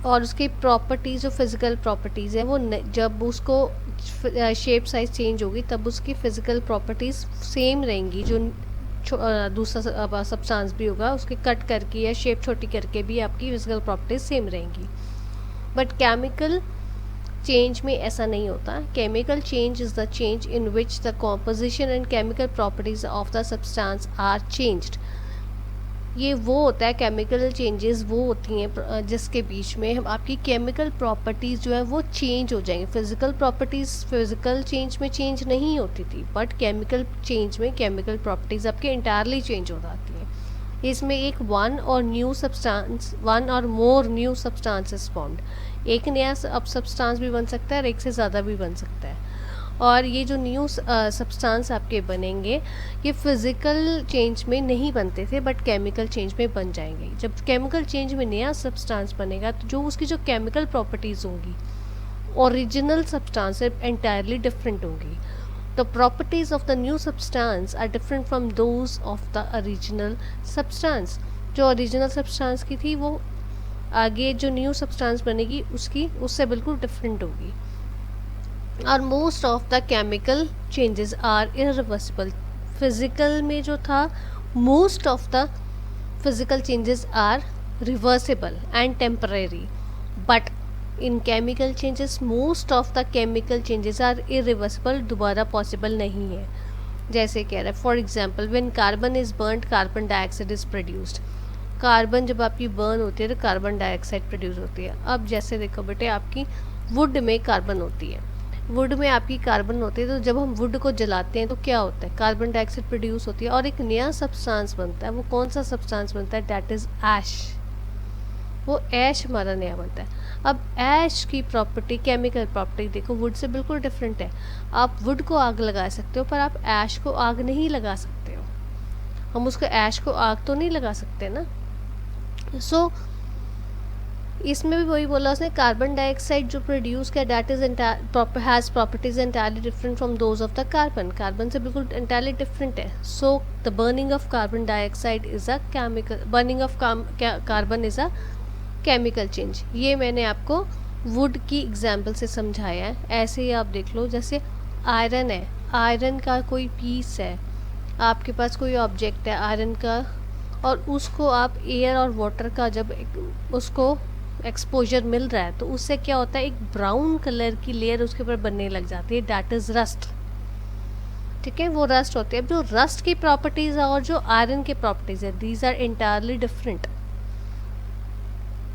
और उसकी प्रॉपर्टीज़ जो फिज़िकल प्रॉपर्टीज़ है वो जब उसको शेप साइज़ चेंज होगी तब उसकी फ़िज़िकल प्रॉपर्टीज़ सेम रहेंगी। जो दूसरा सब्सटेंस भी होगा उसके कट करके या शेप छोटी करके भी आपकी फिज़िकल प्रॉपर्टीज़ सेम रहेंगी। बट केमिकल चेंज में ऐसा नहीं होता। Chemical change is the change in which the composition and chemical properties of the substance are changed. ये वो होता है, केमिकल चेंजेस वो होती हैं जिसके बीच में हम आपकी केमिकल प्रॉपर्टीज़ जो है वो चेंज हो जाएंगी। फिज़िकल प्रॉपर्टीज़ फिज़िकल चेंज में चेंज नहीं होती थी, बट केमिकल चेंज में केमिकल प्रॉपर्टीज़ आपके इंटायरली चेंज हो जाती हैं। इसमें एक वन और मोर न्यू सब्सटेंसेस फॉर्म्ड। एक नया अब सब्सटेंस भी बन सकता है और एक से ज़्यादा भी बन सकता है। और ये जो न्यू सब्सटेंस आपके बनेंगे ये फिज़िकल चेंज में नहीं बनते थे, बट केमिकल चेंज में बन जाएंगे। जब केमिकल चेंज में नया सब्सटेंस बनेगा तो जो उसकी जो केमिकल प्रॉपर्टीज़ होंगी ओरिजिनल सब्सटेंस से एंटायरली डिफरेंट होंगी। The properties of the new substance are different from those of the original substance. जो ओरिजिनल सब्सटेंस की थी वो आगे जो न्यू सब्सटेंस बनेगी उससे बिल्कुल डिफरेंट होगी। और most of the chemical changes are irreversible. Physical में जो था most of the physical changes are reversible and temporary, but in chemical changes most of the chemical changes are irreversible, दोबारा possible नहीं है। जैसे कह रहा है for example when carbon is burned carbon dioxide is produced. Carbon जब आपकी burn होती है तो कार्बन डाइऑक्साइड प्रोड्यूस होती है। अब जैसे देखो बेटे, आपकी वुड में कार्बन होती है, वुड में आपकी कार्बन होती है, तो जब हम वुड को जलाते हैं तो क्या होता है, कार्बन डाइऑक्साइड प्रोड्यूस होती है और एक नया सब्सटेंस बनता है। वो कौन सा सब्सटेंस बनता है, दैट इज़ ऐश। वो ऐश हमारा नया बनता है। अब ऐश की प्रॉपर्टी, केमिकल प्रॉपर्टी देखो वुड से बिल्कुल डिफरेंट है। आप वुड को आग लगा सकते हो पर आप ऐश को आग नहीं लगा सकते हो। हम उसको ऐश को आग तो नहीं लगा सकते ना। सो इसमें भी वही बोला उसने, कार्बन डाइऑक्साइड जो प्रोड्यूस किया that is has properties entirely different from those of the carbon. Carbon से बिल्कुल एंटायरली डिफरेंट है। So the burning of carbon dioxide is a chemical, burning of carbon is a chemical change. ये मैंने आपको would की example से समझाया है। ऐसे ही आप देख लो, जैसे आयरन है, आयरन का कोई पीस है, आपके पास कोई ऑब्जेक्ट है आयरन का, और उसको आप एयर और वाटर का जब उसको एक्सपोजर मिल रहा है तो उससे क्या होता है, एक ब्राउन कलर की लेयर उसके ऊपर बनने लग जाती है, दैट इज़ रस्ट। ठीक है, वो रस्ट होती है। अब जो रस्ट की प्रॉपर्टीज़ है और जो आयरन की प्रॉपर्टीज़ है, these are entirely different.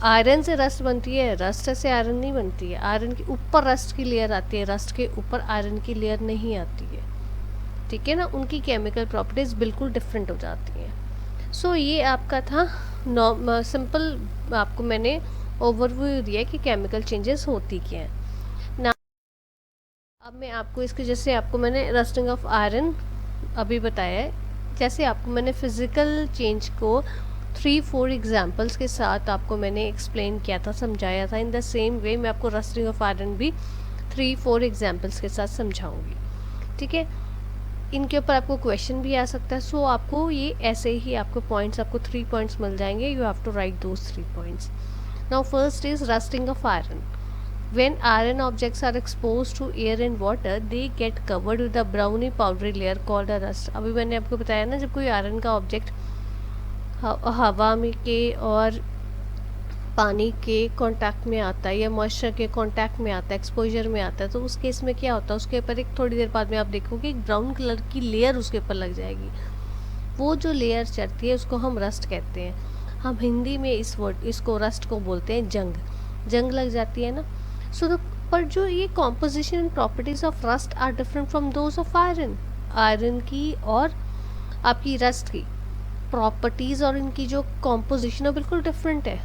Iron से रस्ट बनती है, रस्ट से आयरन नहीं बनती है। आयरन के ऊपर रस्ट की लेयर आती है, रस्ट के ऊपर आयरन की लेयर नहीं आती है। ठीक है ना, उनकी केमिकल प्रॉपर्टीज़ बिल्कुल डिफरेंट हो जाती हैं। सो ये आपका था सिंपल, आपको मैंने ओवरव्यू दिया कि केमिकल चेंजेस होती क्या है ना। अब मैं आपको इसके, जैसे आपको मैंने रस्टिंग ऑफ आयरन अभी बताया है, जैसे आपको मैंने फिज़िकल चेंज को 3-4 एग्जांपल्स के साथ आपको मैंने एक्सप्लेन किया था, समझाया था। इन द सेम वे मैं आपको रस्टिंग ऑफ आयरन भी 3-4 एग्जांपल्स के साथ समझाऊंगी, ठीक है। इनके ऊपर आपको क्वेश्चन भी आ सकता है। सो आपको ये ऐसे ही आपको पॉइंट्स, आपको 3 पॉइंट्स मिल जाएंगे। You have to write those 3 points. Now first is rusting of iron. When iron objects are exposed to air and water, they get covered with a browny powdery layer called a rust। अभी मैंने आपको बताया ना, जब कोई iron का object हवा में के और पानी के कांटेक्ट में आता है या मॉइस्चर के कांटेक्ट में आता है, एक्सपोजर में आता है, तो उस केस में क्या होता है, उसके ऊपर एक थोड़ी देर बाद में आप देखोगे एक ब्राउन कलर की लेयर उसके ऊपर लग जाएगी। वो जो लेयर चढ़ती है उसको हम रस्ट कहते हैं। हम हिंदी में इसको रस्ट को बोलते हैं जंग लग जाती है ना। सो पर जो ये composition and properties of rust are different from those of iron. Iron की और आपकी रस्ट की प्रॉपर्टीज़ और इनकी जो कॉम्पोजिशन है बिल्कुल डिफरेंट है।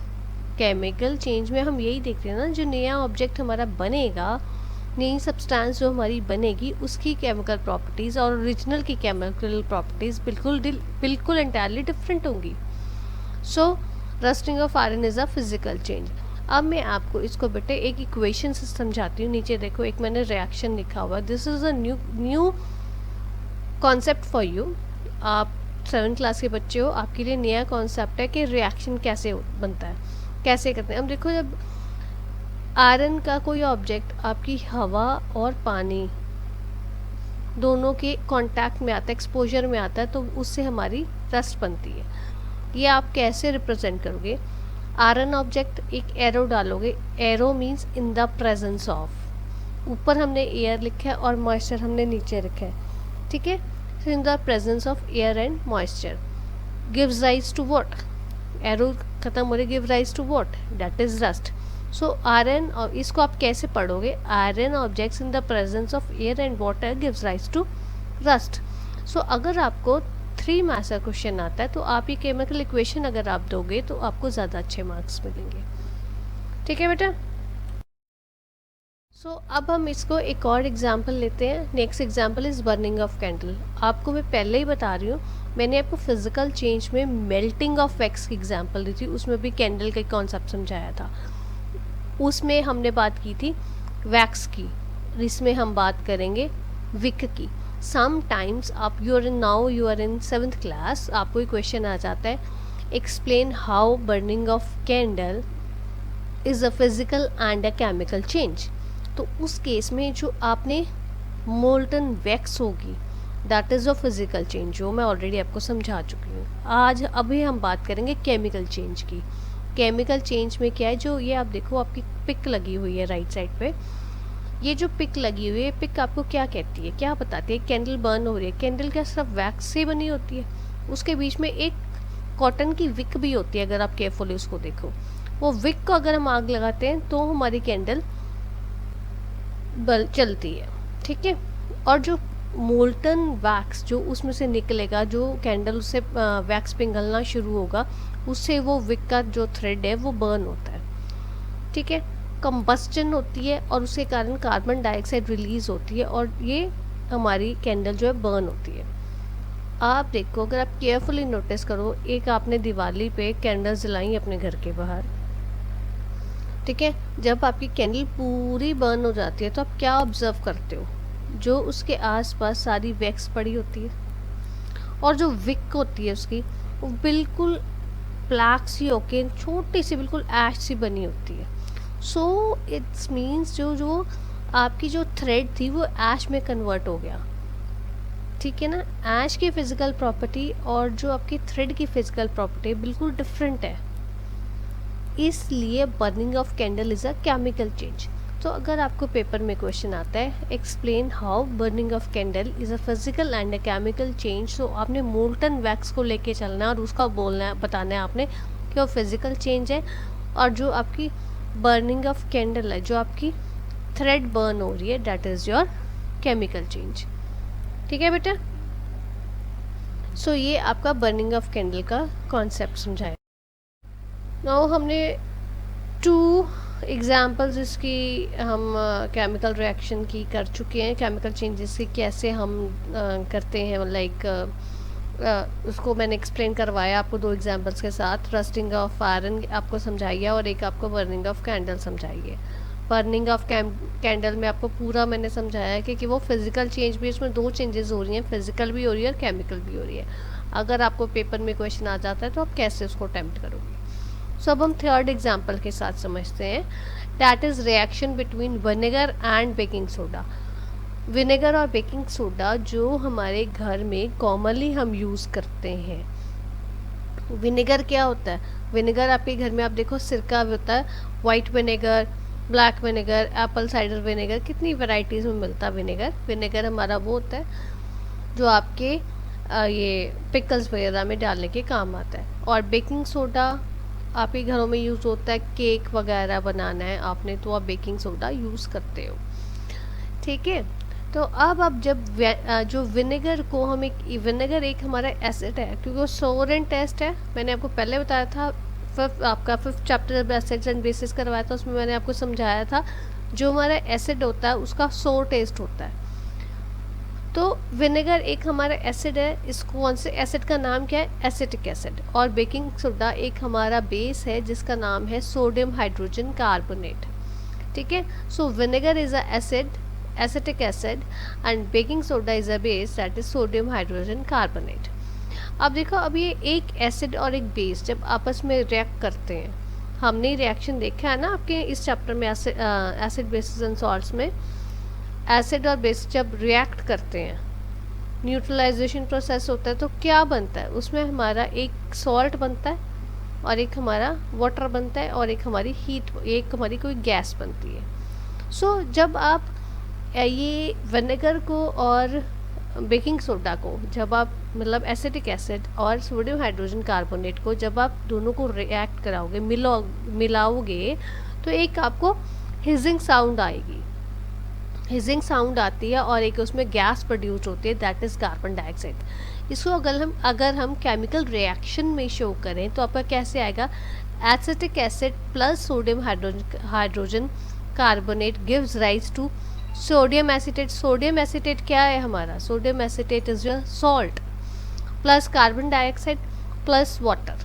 केमिकल चेंज में हम यही देखते हैं ना, जो नया ऑब्जेक्ट हमारा बनेगा, नई सब्सटेंस जो हमारी बनेगी, उसकी केमिकल प्रॉपर्टीज़ और ओरिजिनल की केमिकल प्रॉपर्टीज़ बिल्कुल एंटायरली डिफरेंट होंगी। So rusting of iron is a physical change. अब मैं आपको इसको बेटे एक इक्वेशन से समझाती हूँ। नीचे देखो, एक मैंने रिएक्शन लिखा हुआ। This is a new concept for you. आप 7th क्लास के बच्चे हो, आपके लिए नया कॉन्सेप्ट है कि रिएक्शन कैसे बनता है, कैसे करते हैं। अब देखो, जब आयरन का कोई ऑब्जेक्ट आपकी हवा और पानी दोनों के कांटेक्ट में आता है, एक्सपोजर में आता है, तो उससे हमारी रस्ट बनती है। ये आप कैसे रिप्रेजेंट करोगे? आयरन ऑब्जेक्ट एक एरो डालोगे। Arrow means in the presence of, ऊपर हमने एयर लिखा है और मॉइस्चर हमने नीचे रखा है, ठीक है। So in the presence of air and moisture gives rise to what? Arrow खत्म हो रही, give rise to what? That is rust. So iron, और इसको आप कैसे पढ़ोगे? Iron objects in the presence of air and water gives rise to rust. So अगर आपको 3 में ऐसा क्वेश्चन आता है तो आप ये केमिकल इक्वेशन अगर आप दोगे तो आपको ज़्यादा अच्छे मार्क्स मिलेंगे, ठीक है बेटा। सो अब हम इसको एक और एग्जाम्पल लेते हैं। Next example is burning of candle. आपको मैं पहले ही बता रही हूँ, मैंने आपको फिजिकल चेंज में मेल्टिंग ऑफ वैक्स की एग्जाम्पल दी थी, उसमें भी कैंडल का कॉन्सेप्ट समझाया था। उसमें हमने बात की थी वैक्स की, इसमें हम बात करेंगे विक की। समटाइम्स आप you are in 7th class, आपको एक क्वेश्चन आ जाता है, explain how burning of candle is a physical and a chemical change. तो उस केस में जो आपने मोल्टन वैक्स होगी, that is a physical change, जो मैं ऑलरेडी आपको समझा चुकी हूँ। अभी हम बात करेंगे केमिकल चेंज की। केमिकल चेंज में क्या है, जो ये आप देखो, आपकी पिक लगी हुई है राइट साइड पे। ये जो पिक लगी हुई है, पिक आपको क्या कहती है, क्या बताती है? कैंडल बर्न हो रही है। कैंडल क्या सिर्फ वैक्स से बनी होती है? उसके बीच में एक कॉटन की विक भी होती है, अगर आप केयरफुली उसको देखो। वो विक को अगर हम आग लगाते हैं तो हमारी कैंडल चलती है, ठीक है। और जो मोल्टन वैक्स जो उसमें से निकलेगा, जो कैंडल उससे वैक्स पिघलना शुरू होगा, उससे वो विक का जो थ्रेड है वो बर्न होता है, ठीक है। कंबस्टन होती है और उसके कारण कार्बन डाइऑक्साइड रिलीज होती है और ये हमारी कैंडल जो है बर्न होती है। आप देखो, अगर आप केयरफुली नोटिस करो, एक आपने दिवाली पे कैंडल जलाई अपने घर के बाहर, ठीक है। जब आपकी कैंडल पूरी बर्न हो जाती है तो आप क्या ऑब्जर्व करते हो? जो उसके आसपास सारी वैक्स पड़ी होती है और जो विक होती है उसकी, वो बिल्कुल ब्लैक सी होके छोटी सी बिल्कुल ऐश सी बनी होती है। सो इट्स मीन्स जो आपकी जो थ्रेड थी वो ऐश में कन्वर्ट हो गया, ठीक है ना। ऐश की फिजिकल प्रॉपर्टी और जो आपकी थ्रेड की फिजिकल प्रॉपर्टी बिल्कुल डिफरेंट है, इसलिए burning of candle is a chemical change. तो अगर आपको पेपर में क्वेश्चन आता है, explain how burning of candle is a physical and a chemical change, तो आपने मोल्टन वैक्स को लेके चलना है और उसका बोलना है, बताना है आपने कि वो फिजिकल चेंज है, और जो आपकी बर्निंग ऑफ कैंडल है, जो आपकी थ्रेड बर्न हो रही है, that is your chemical change, ठीक है बेटा। सो ये आपका बर्निंग ऑफ कैंडल का कॉन्सेप्ट समझाया। नाउ हमने 2 एग्जाम्पल्स इसकी हम केमिकल रिएक्शन की कर चुके हैं, केमिकल चेंजेस की कैसे हम करते हैं, लाइक उसको मैंने एक्सप्लेन करवाया आपको 2 एग्जांपल्स के साथ। रस्टिंग ऑफ आयरन आपको समझाइए और एक आपको बर्निंग ऑफ कैंडल समझाइए। बर्निंग ऑफ कैंडल में आपको पूरा मैंने समझाया कि वो फिज़िकल चेंज भी, इसमें 2 चेंजेस हो रही हैं, फिज़िकल भी हो रही है और केमिकल भी हो रही है। अगर आपको पेपर में क्वेश्चन आ जाता है तो आप कैसे उसको अटेम्प्ट करोगे। सो अब हम थर्ड एग्जाम्पल के साथ समझते हैं, that is reaction between vinegar and baking soda. Vinegar और बेकिंग सोडा जो हमारे घर में कॉमनली हम यूज़ करते हैं। विनेगर क्या होता है? विनेगर आपके घर में आप देखो सिरका होता है, white vinegar, black vinegar, Apple cider vinegar, कितनी वैरायटीज़ में मिलता है विनेगर। विनेगर हमारा वो होता है जो आपके ये पिकल्स वगैरह में डालने के काम आता है। और बेकिंग सोडा आपके घरों में यूज़ होता है, केक वगैरह बनाना है आपने तो आप बेकिंग सोडा यूज़ करते हो, ठीक है। तो अब जब जो विनेगर को हम विनेगर एक हमारा एसिड है, क्योंकि वो सोर एंड टेस्ट है। मैंने आपको पहले बताया था, फिफ्थ चैप्टर जब एसिड्स एंड बेसिस करवाया था उसमें मैंने आपको समझाया था, जो हमारा एसिड होता है उसका सोर टेस्ट होता है। तो विनेगर एक हमारा एसिड है, इस कौन से एसिड का नाम क्या है? Acetic acid. और बेकिंग सोडा एक हमारा बेस है जिसका नाम है सोडियम हाइड्रोजन कार्बोनेट, ठीक है। So vinegar is a acid, acetic acid, and baking soda is a base, that is sodium hydrogen carbonate। अब देखो, अब ये एक एसिड और एक बेस जब आपस में रिएक्ट करते हैं, हमने रिएक्शन देखा है ना आपके इस चैप्टर में एसिड बेसिस एंड सॉल्ट्स में। एसिड और बेस जब रिएक्ट करते हैं, न्यूट्रलाइजेशन प्रोसेस होता है, तो क्या बनता है उसमें? हमारा एक सॉल्ट बनता है और एक हमारा वाटर बनता है और एक हमारी हीट, एक हमारी कोई गैस बनती है। सो जब आप ये विनेगर को और बेकिंग सोडा को जब आप मतलब एसिटिक एसिड और सोडियम हाइड्रोजन कार्बोनेट को जब आप दोनों को रिएक्ट कराओगे, मिलाओगे, तो एक आपको हिजिंग साउंड आएगी। हिजिंग साउंड आती है और एक उसमें गैस प्रोड्यूस होती है, दैट इज़ कार्बन डाइऑक्साइड। इसको अगर हम केमिकल रिएक्शन में शो करें तो आपका कैसे आएगा? Acetic acid plus sodium hydrogen carbonate gives rise to sodium acetate. Sodium acetate क्या है हमारा? Sodium acetate is your salt plus carbon dioxide plus water,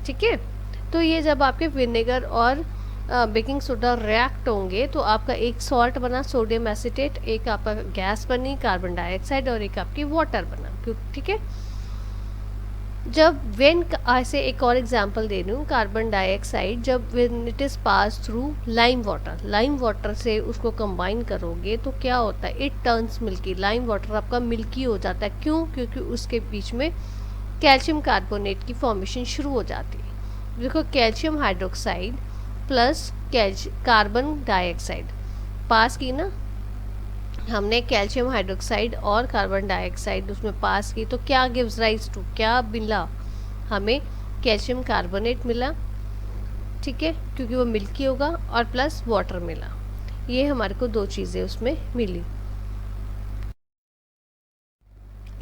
ठीक है। तो ये जब आपके विनेगर और बेकिंग सोडा रिएक्ट होंगे तो आपका एक सॉल्ट बना सोडियम एसिटेट, एक आपका गैस बनी कार्बन डाइऑक्साइड और एक आपकी वाटर बना, ठीक है। जब वेन ऐसे एक और एग्जांपल दे रही हूँ, कार्बन डाइऑक्साइड जब when it is pass through lime water से उसको कंबाइन करोगे तो क्या होता है? It turns milky. Lime water आपका मिल्की हो जाता है, क्यों? क्योंकि उसके बीच में कैल्शियम कार्बोनेट की फॉर्मेशन शुरू हो जाती है। देखो, calcium hydroxide plus carbon dioxide pass की ना हमने, कैल्शियम हाइड्रोक्साइड और कार्बन डाइऑक्साइड उसमें पास की, तो क्या गिव्स राइज टू, क्या मिला हमें? कैल्शियम कार्बोनेट मिला, ठीक है, क्योंकि वो मिल्की होगा, और प्लस वाटर मिला। ये हमारे को 2 चीज़ें उसमें मिली।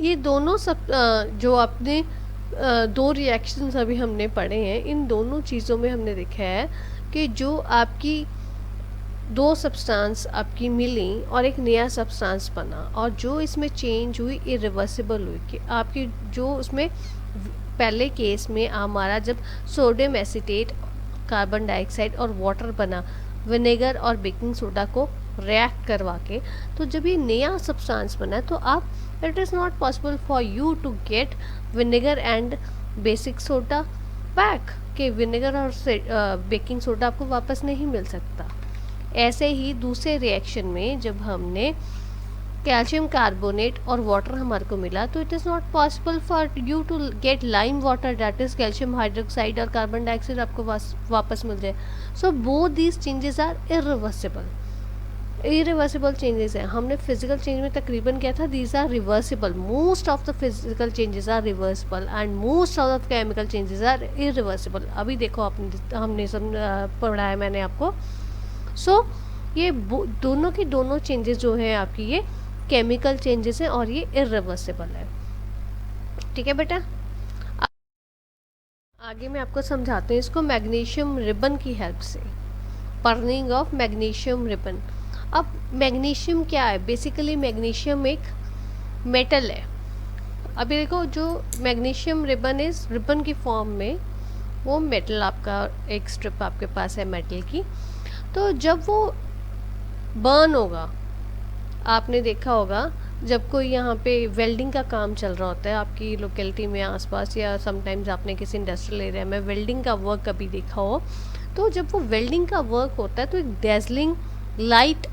ये दोनों सब जो आपने 2 रिएक्शंस अभी हमने पढ़े हैं, इन दोनों चीज़ों में हमने देखा है कि जो आपकी 2 सब्सटेंस आपकी मिली और एक नया सब्सटेंस बना, और जो इसमें चेंज हुई इरिवर्सिबल हुई, कि आपकी जो उसमें पहले केस में हमारा जब सोडियम एसिटेट, कार्बन डाइऑक्साइड और वाटर बना विनेगर और बेकिंग सोडा को रिएक्ट करवा के, तो जब ये नया सब्सटेंस बना तो आप, it is not possible for you to get vinegar and basic soda back, कि विनेगर और बेकिंग सोडा आपको वापस नहीं मिल सकता। ऐसे ही दूसरे रिएक्शन में जब हमने कैल्शियम कार्बोनेट और वाटर हमारे को मिला, तो it is not possible for you to get lime water, that is calcium hydroxide और कार्बन डाइऑक्साइड आपको वापस मिल जाए। So both these changes are irreversible changes हैं। हमने फिजिकल चेंज में तकरीबन क्या था? These are reversible, most of the physical changes are reversible and most of the chemical changes are irreversible. अभी देखो हमने पढ़ा है मैंने आपको। सो ये दोनों की दोनों चेंजेस जो हैं आपकी, ये केमिकल चेंजेस हैं और ये इरिवर्सिबल है, ठीक है बेटा। आगे मैं आपको समझाती हूँ इसको मैग्नीशियम रिबन की हेल्प से, बर्निंग ऑफ मैग्नीशियम रिबन। अब मैग्नीशियम क्या है? बेसिकली मैग्नीशियम एक मेटल है। अभी देखो जो मैग्नीशियम रिबन इज रिबन की फॉर्म में, वो मेटल आपका एक स्ट्रिप आपके पास है मेटल की, तो जब वो बर्न होगा, आपने देखा होगा जब कोई यहाँ पे वेल्डिंग का काम चल रहा होता है आपकी लोकेलिटी में आसपास, या समटाइम्स आपने किसी इंडस्ट्रियल एरिया में वेल्डिंग का वर्क कभी देखा हो, तो जब वो वेल्डिंग का वर्क होता है तो एक डेजलिंग लाइट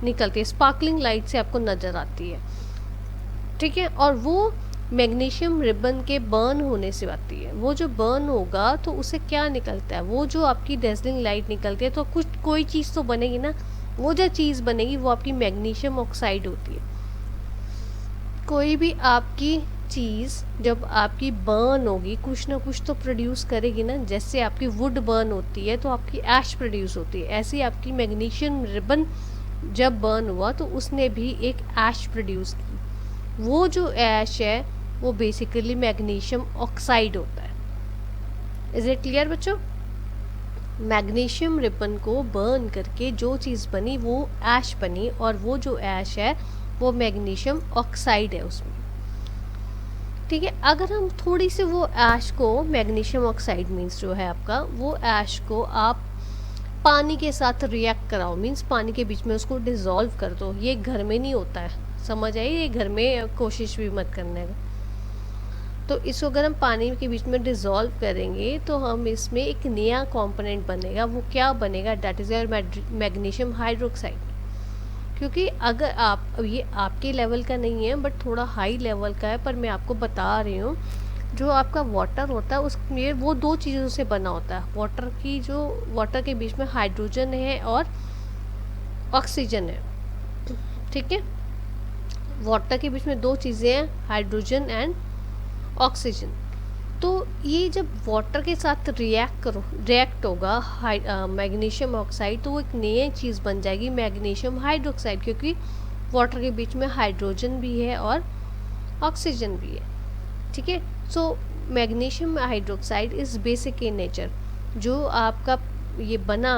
निकलती है, स्पार्कलिंग लाइट से आपको नज़र आती है, ठीक है। और वो मैग्नीशियम रिबन के बर्न होने से आती है। वो जो बर्न होगा तो उसे क्या निकलता है, वो जो आपकी डेजलिंग लाइट निकलती है तो कुछ कोई चीज़ तो बनेगी ना, वो जो चीज़ बनेगी वो आपकी मैग्नीशियम ऑक्साइड होती है। कोई भी आपकी चीज़ जब आपकी बर्न होगी कुछ ना कुछ तो प्रोड्यूस करेगी ना, जैसे आपकी वुड बर्न होती है तो आपकी ऐश प्रोड्यूस होती है, ऐसे ही आपकी मैग्नीशियम रिबन जब बर्न हुआ तो उसने भी एक ऐश प्रोड्यूस की। वो जो ऐश है वो बेसिकली मैग्नीशियम ऑक्साइड होता है। इज इट क्लियर बच्चों? मैग्नीशियम रिबन को बर्न करके जो चीज़ बनी वो ऐश बनी, और वो जो ऐश है वो मैग्नीशियम ऑक्साइड है उसमें, ठीक है। अगर हम थोड़ी सी वो ऐश को, मैग्नीशियम ऑक्साइड मीन्स जो है आपका, वो ऐश को आप पानी के साथ रिएक्ट कराओ, मीन्स पानी के बीच में उसको डिज़ोल्व कर दो। ये घर में नहीं होता है, समझ आई? ये घर में कोशिश भी मत करने का। तो इसको अगर हम पानी के बीच में डिज़ोल्व करेंगे तो हम इसमें एक नया कंपोनेंट बनेगा। वो क्या बनेगा? That is your magnesium hydroxide. क्योंकि अगर आप, अब ये आपके लेवल का नहीं है बट थोड़ा हाई लेवल का है, पर मैं आपको बता रही हूँ, जो आपका वाटर होता है उसमें वो दो चीज़ों से बना होता है। वाटर की जो, वाटर के बीच में हाइड्रोजन है और ऑक्सीजन है, ठीक है। वाटर के बीच में दो चीज़ें हैं, हाइड्रोजन एंड ऑक्सीजन। तो ये जब वाटर के साथ रिएक्ट होगा मैग्नीशियम ऑक्साइड, तो वो एक नई चीज़ बन जाएगी मैग्नीशियम हाइड्रोक्साइड, क्योंकि वाटर के बीच में हाइड्रोजन भी है और ऑक्सीजन भी है, ठीक है। So magnesium hydroxide is basic in nature. जो आपका ये बना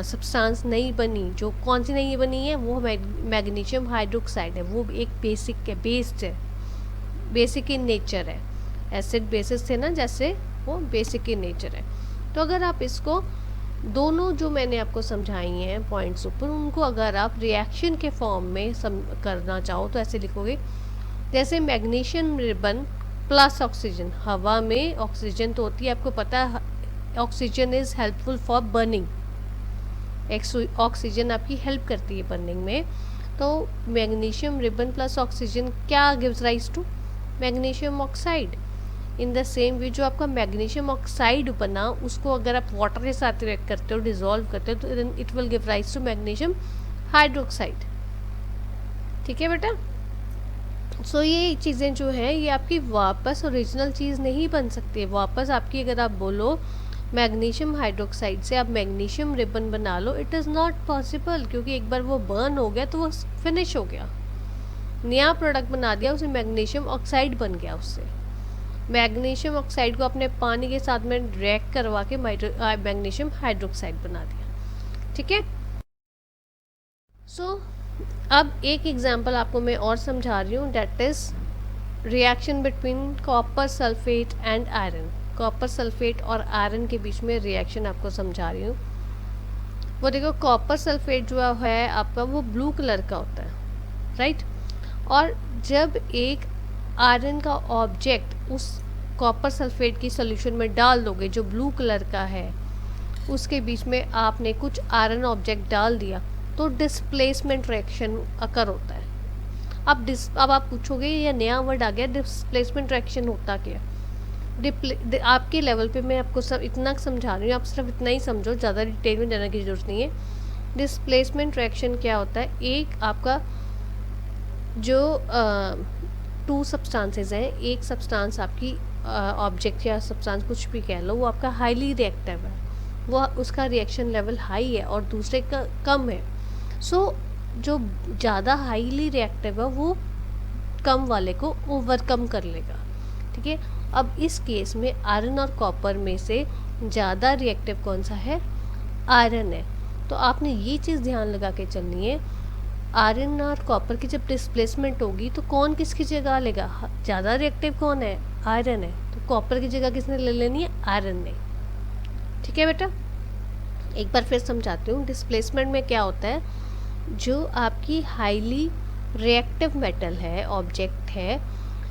सब्सटेंस नहीं बनी, जो कौन सी नहीं बनी है, वो मैग्नीशियम हाइड्रोक्साइड है। वो एक बेसिक है, बेस्ड है, बेसिक इन नेचर है। एसिड बेसिस थे ना जैसे, वो बेसिक इन नेचर है। तो अगर आप इसको दोनों जो मैंने आपको समझाई हैं पॉइंट्स ऊपर, उनको अगर आप रिएक्शन के फॉर्म में करना चाहो तो ऐसे लिखोगे, जैसे मैग्नीशियम रिबन प्लस ऑक्सीजन। हवा में ऑक्सीजन तो होती है, आपको पता है oxygen is helpful for burning, oxygen आपकी हेल्प करती है बर्निंग में। तो मैग्नीशियम रिबन प्लस ऑक्सीजन क्या gives rise to? Magnesium oxide. In the same way जो आपका मैग्नीशियम ऑक्साइड बना, उसको अगर आप वाटर के साथ रिएक्ट करते हो, डिजोल्व करते हो, तो it will give rise to magnesium hydroxide, ठीक है बेटा। सो ये चीज़ें जो हैं ये आपकी वापस ओरिजिनल चीज़ नहीं बन सकती है। वापस आपकी अगर आप बोलो मैग्नीशियम हाइड्रोक्साइड से आप मैग्नीशियम रिबन बना लो, इट इज़ नॉट पॉसिबल, क्योंकि एक बार वो बर्न हो गया तो वो फिनिश हो गया, नया प्रोडक्ट बना दिया, उसे मैग्नीशियम ऑक्साइड बन गया। उससे मैग्नीशियम ऑक्साइड को अपने पानी के साथ में रिएक्ट करवा के मैग्नीशियम हाइड्रोक्साइड बना दिया, ठीक है। सो अब एक एग्जांपल आपको मैं और समझा रही हूँ, that is reaction between copper sulphate and iron. Copper sulphate और आयरन के बीच में रिएक्शन आपको समझा रही हूँ। वो देखो, कॉपर सल्फेट जो है आपका वो ब्लू कलर का होता है, राइट। और जब एक आयरन का ऑब्जेक्ट उस कॉपर सल्फेट की सॉल्यूशन में डाल दोगे जो ब्लू कलर का है, उसके बीच में आपने कुछ आयरन ऑब्जेक्ट डाल दिया, तो डिस्प्लेसमेंट रिएक्शन अकर होता है। अब आप पूछोगे ये नया वर्ड आ गया, डिस्प्लेसमेंट रिएक्शन होता क्या? आपके लेवल पे मैं आपको सब इतना समझा रही हूँ, आप सिर्फ इतना ही समझो, ज़्यादा डिटेल में जाने की ज़रूरत नहीं है। डिस्प्लेसमेंट रिएक्शन क्या होता है? एक आपका जो टू सब्सटेंसेस हैं, एक सब्सटेंस आपकी ऑब्जेक्ट या सब्सटेंस कुछ भी कह लो, वो आपका हाईली रिएक्टिव है, वो उसका रिएक्शन लेवल हाई है और दूसरे का कम है। सो जो ज़्यादा हाईली रिएक्टिव है वो कम वाले को ओवरकम कर लेगा, ठीक है। अब इस केस में आयरन और कॉपर में से ज़्यादा रिएक्टिव कौन सा है? आयरन है। तो आपने ये चीज़ ध्यान लगा के चलनी है, आयरन और कॉपर की जब डिस्प्लेसमेंट होगी तो कौन किसकी जगह लेगा? ज़्यादा रिएक्टिव कौन है? आयरन है। तो कॉपर की जगह किसने ले लेनी है? आयरन ने। ठीक है बेटा, एक बार फिर समझाती हूँ। डिस्प्लेसमेंट में क्या होता है, जो आपकी हाईली रिएक्टिव मेटल है, ऑब्जेक्ट है,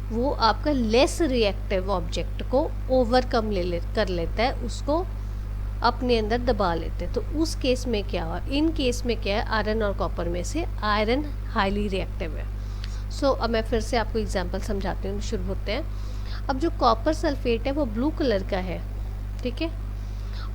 वो आपका लेस रिएक्टिव ऑब्जेक्ट को ओवरकम कर लेता है, उसको अपने अंदर दबा लेते हैं। तो उस केस में क्या हुआ, इन केस में क्या है, आयरन और कॉपर में से आयरन हाईली रिएक्टिव है। सो अब मैं फिर से आपको एग्जांपल समझाती हूँ, शुरू होते हैं। अब जो कॉपर सल्फेट है वो ब्लू कलर का है, ठीक है,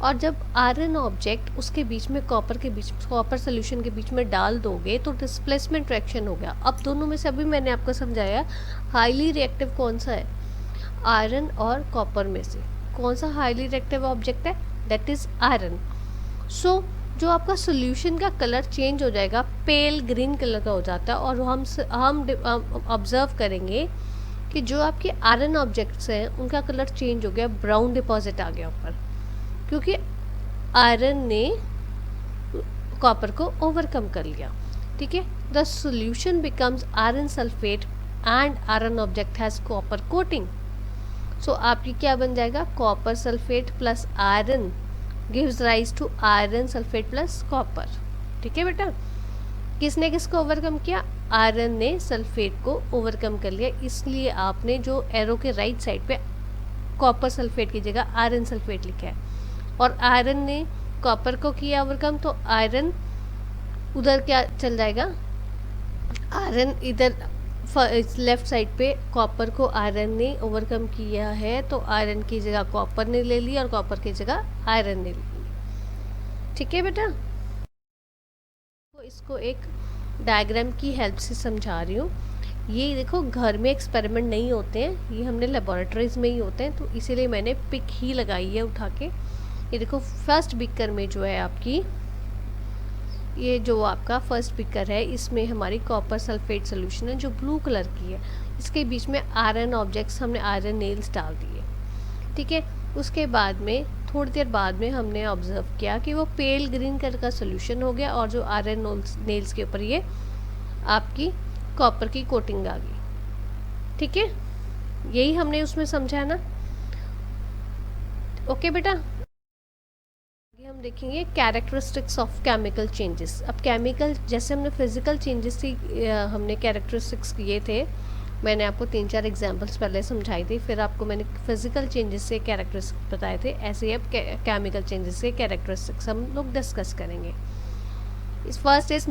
और जब आयरन ऑब्जेक्ट उसके बीच में कॉपर सोल्यूशन के बीच में डाल दोगे तो डिस्प्लेसमेंट रिएक्शन हो गया। अब दोनों में से अभी मैंने आपको समझाया हाईली रिएक्टिव कौन सा है, आयरन और कॉपर में से कौन सा हाईली रिएक्टिव ऑब्जेक्ट है, दैट इज आयरन। सो जो आपका सोल्यूशन का कलर चेंज हो जाएगा, पेल ग्रीन कलर का हो जाता है, और हम ऑब्जर्व करेंगे कि जो आपके आयरन ऑब्जेक्ट्स हैं उनका कलर चेंज हो गया, ब्राउन डिपॉजिट आ गया ऊपर, क्योंकि आयरन ने कॉपर को ओवरकम कर लिया। ठीक है, the solution becomes iron sulphate and iron object has copper coating. So आपकी क्या बन जाएगा, copper sulphate plus iron gives rise to iron sulphate plus copper. ठीक है बेटा, किसने किसको ओवरकम किया, आयरन ने सल्फेट को ओवरकम कर लिया, इसलिए आपने जो एरो के राइट साइड पे कॉपर सल्फेट की जगह आयरन सल्फेट लिखा है, और आयरन ने कॉपर को किया ओवरकम, तो आयरन उधर क्या चल जाएगा, आयरन इधर लेफ्ट साइड पे कॉपर को आयरन ने ओवरकम किया है, तो आयरन की जगह कॉपर ने ले ली और कॉपर की जगह आयरन ने ले ली। ठीक है बेटा, तो इसको एक डायग्राम की हेल्प से समझा रही हूँ। ये देखो, घर में एक्सपेरिमेंट नहीं होते हैं, ये हमने लेबोरेटरीज में ही होते हैं, तो इसीलिए मैंने पिक ही लगाई है उठा के। ये देखो, फर्स्ट बीकर में जो है आपकी, ये जो आपका फर्स्ट बीकर है, इसमें हमारी कॉपर सल्फेट सोल्यूशन है जो ब्लू कलर की है, इसके बीच में आयरन ऑब्जेक्ट्स, हमने आयरन नेल्स डाल दिए। ठीक है, उसके बाद में थोड़ी देर बाद में हमने ऑब्जर्व किया कि वो पेल ग्रीन कलर का सोल्यूशन हो गया, और जो आयरन नेल्स के ऊपर ये आपकी कॉपर की कोटिंग आ गई। ठीक है, यही हमने उसमें समझा ना। ओके बेटा, हम देखेंगे कैरेक्टरिस्टिक्स ऑफ केमिकल चेंजेस। अब केमिकल, जैसे हमने फिजिकल चेंजेस की हमने कैरेक्टरिस्टिक्स किए थे, मैंने आपको 3-4 एग्जांपल्स पहले समझाई थी, फिर आपको मैंने फिजिकल चेंजेस से कैरेक्टरिस्टिक्स बताए थे, ऐसे ही अब केमिकल चेंजेस के कैरेक्टरिस्टिक्स हम लोग डिस्कस करेंगे। First is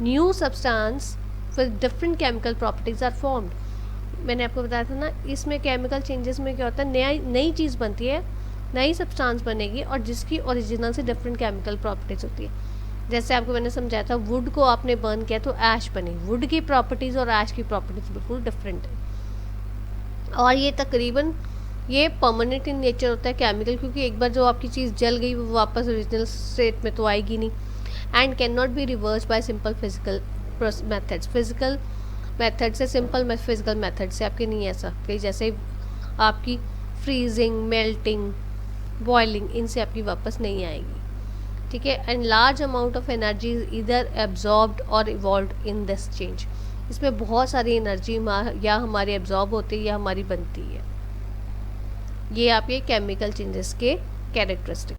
new substance with different chemical properties are formed. मैंने आपको बताया था ना, इसमें केमिकल चेंजेस में क्या होता है, नई चीज़ बनती है, नई सब्सटेंस बनेगी, और जिसकी ओरिजिनल से डिफरेंट केमिकल प्रॉपर्टीज़ होती है। जैसे आपको मैंने समझाया था, वुड को आपने बर्न किया तो ऐश बनी, वुड की प्रॉपर्टीज़ और ऐश की प्रॉपर्टीज़ बिल्कुल डिफरेंट है, और ये तकरीबन ये परमानेंट इन नेचर होता है केमिकल, क्योंकि एक बार जो आपकी चीज़ जल गई वो वापस ओरिजिनल स्टेट में तो आएगी नहीं, and can not be reverse bye simple physical methods. Physical method से, सिंपल फिजिकल मेथड से आपके नहीं ऐसा कि जैसे आपकी फ्रीजिंग, मेल्टिंग, बॉइलिंग, इनसे आपकी वापस नहीं आएगी। ठीक है, and large amount of energy is either absorbed और इवॉल्व्ड इन दिस चेंज। इसमें बहुत सारी एनर्जी या हमारी एब्जॉर्ब होती है या हमारी बनती है। ये आपके केमिकल चेंजेस के कैरेक्टरिस्टिक।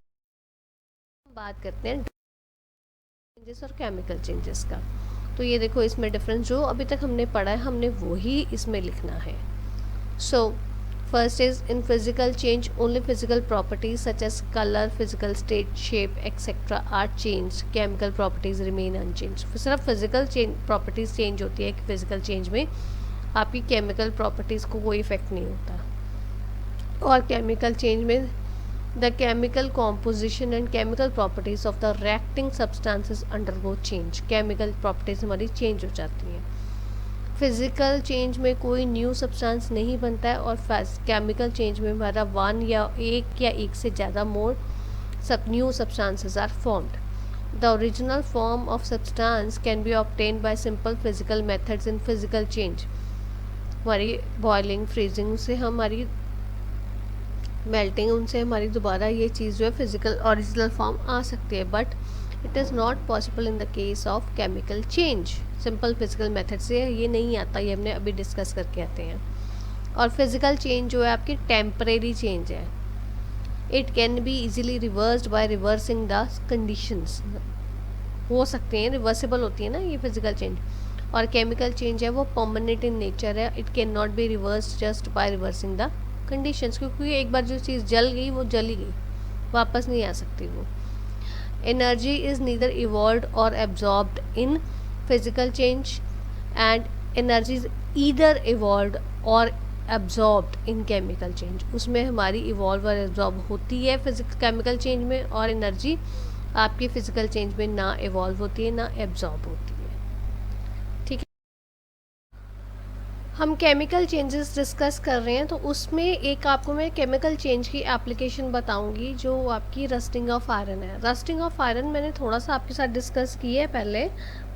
बात करते हैं चेंजेस और केमिकल चेंजेस का। तो ये देखो, इसमें डिफरेंस जो अभी तक हमने पढ़ा है, हमने वही इसमें लिखना है। सो First is in physical change, only physical properties such as color, physical state, shape, etc. are changed. Chemical properties remain unchanged. सिर्फ physical properties change होती है कि physical change में आपकी chemical properties को कोई effect नहीं होता। और chemical change में the chemical composition and chemical properties of the reacting substances undergo change. Chemical properties हमारी change हो जाती हैं। फिज़िकल चेंज में कोई न्यू सब्सटेंस नहीं बनता है, और केमिकल चेंज में हमारा एक या से ज़्यादा more new substances are formed. The original form of substance can be obtained by simple physical methods in physical change. हमारी बॉइलिंग, फ्रीजिंग से हमारी मेल्टिंग, उनसे हमारी दोबारा ये चीज़ जो है फिजिकल ओरिजिनल फॉर्म आ सकती है, but it is not possible in the case of chemical change. Simple physical method से ये नहीं आता, ये हमने अभी डिस्कस करके आते हैं। और फिजिकल चेंज जो है आपकी टेम्परेरी चेंज है, it can be easily reversed by reversing the conditions, हो सकते हैं, रिवर्सिबल होती है ना ये फिजिकल चेंज। और केमिकल चेंज है वो परमानेंट इन नेचर है, it can not be reversed just by reversing the conditions, क्योंकि एक बार जो चीज़ जल गई वो जली गई, वापस नहीं आ सकती वो। एनर्जी इज़ नीदर इवॉल्व्ड और absorbed in physical change and energy is either evolved और एब्जॉर्ब्ड इन केमिकल चेंज। उसमें हमारी इवॉल्व और एब्जॉर्ब होती है फिजिकल केमिकल चेंज में, और एनर्जी आपकी फिजिकल चेंज में ना इवॉल्व होती है ना एब्जॉर्ब होती है। ठीक है, हम केमिकल चेंजेस डिस्कस कर रहे हैं, तो उसमें एक आपको मैं केमिकल चेंज की एप्लीकेशन बताऊंगी जो आपकी रस्टिंग ऑफ आयरन है। रस्टिंग ऑफ आयरन मैंने थोड़ा सा आपके साथ डिस्कस की है पहले,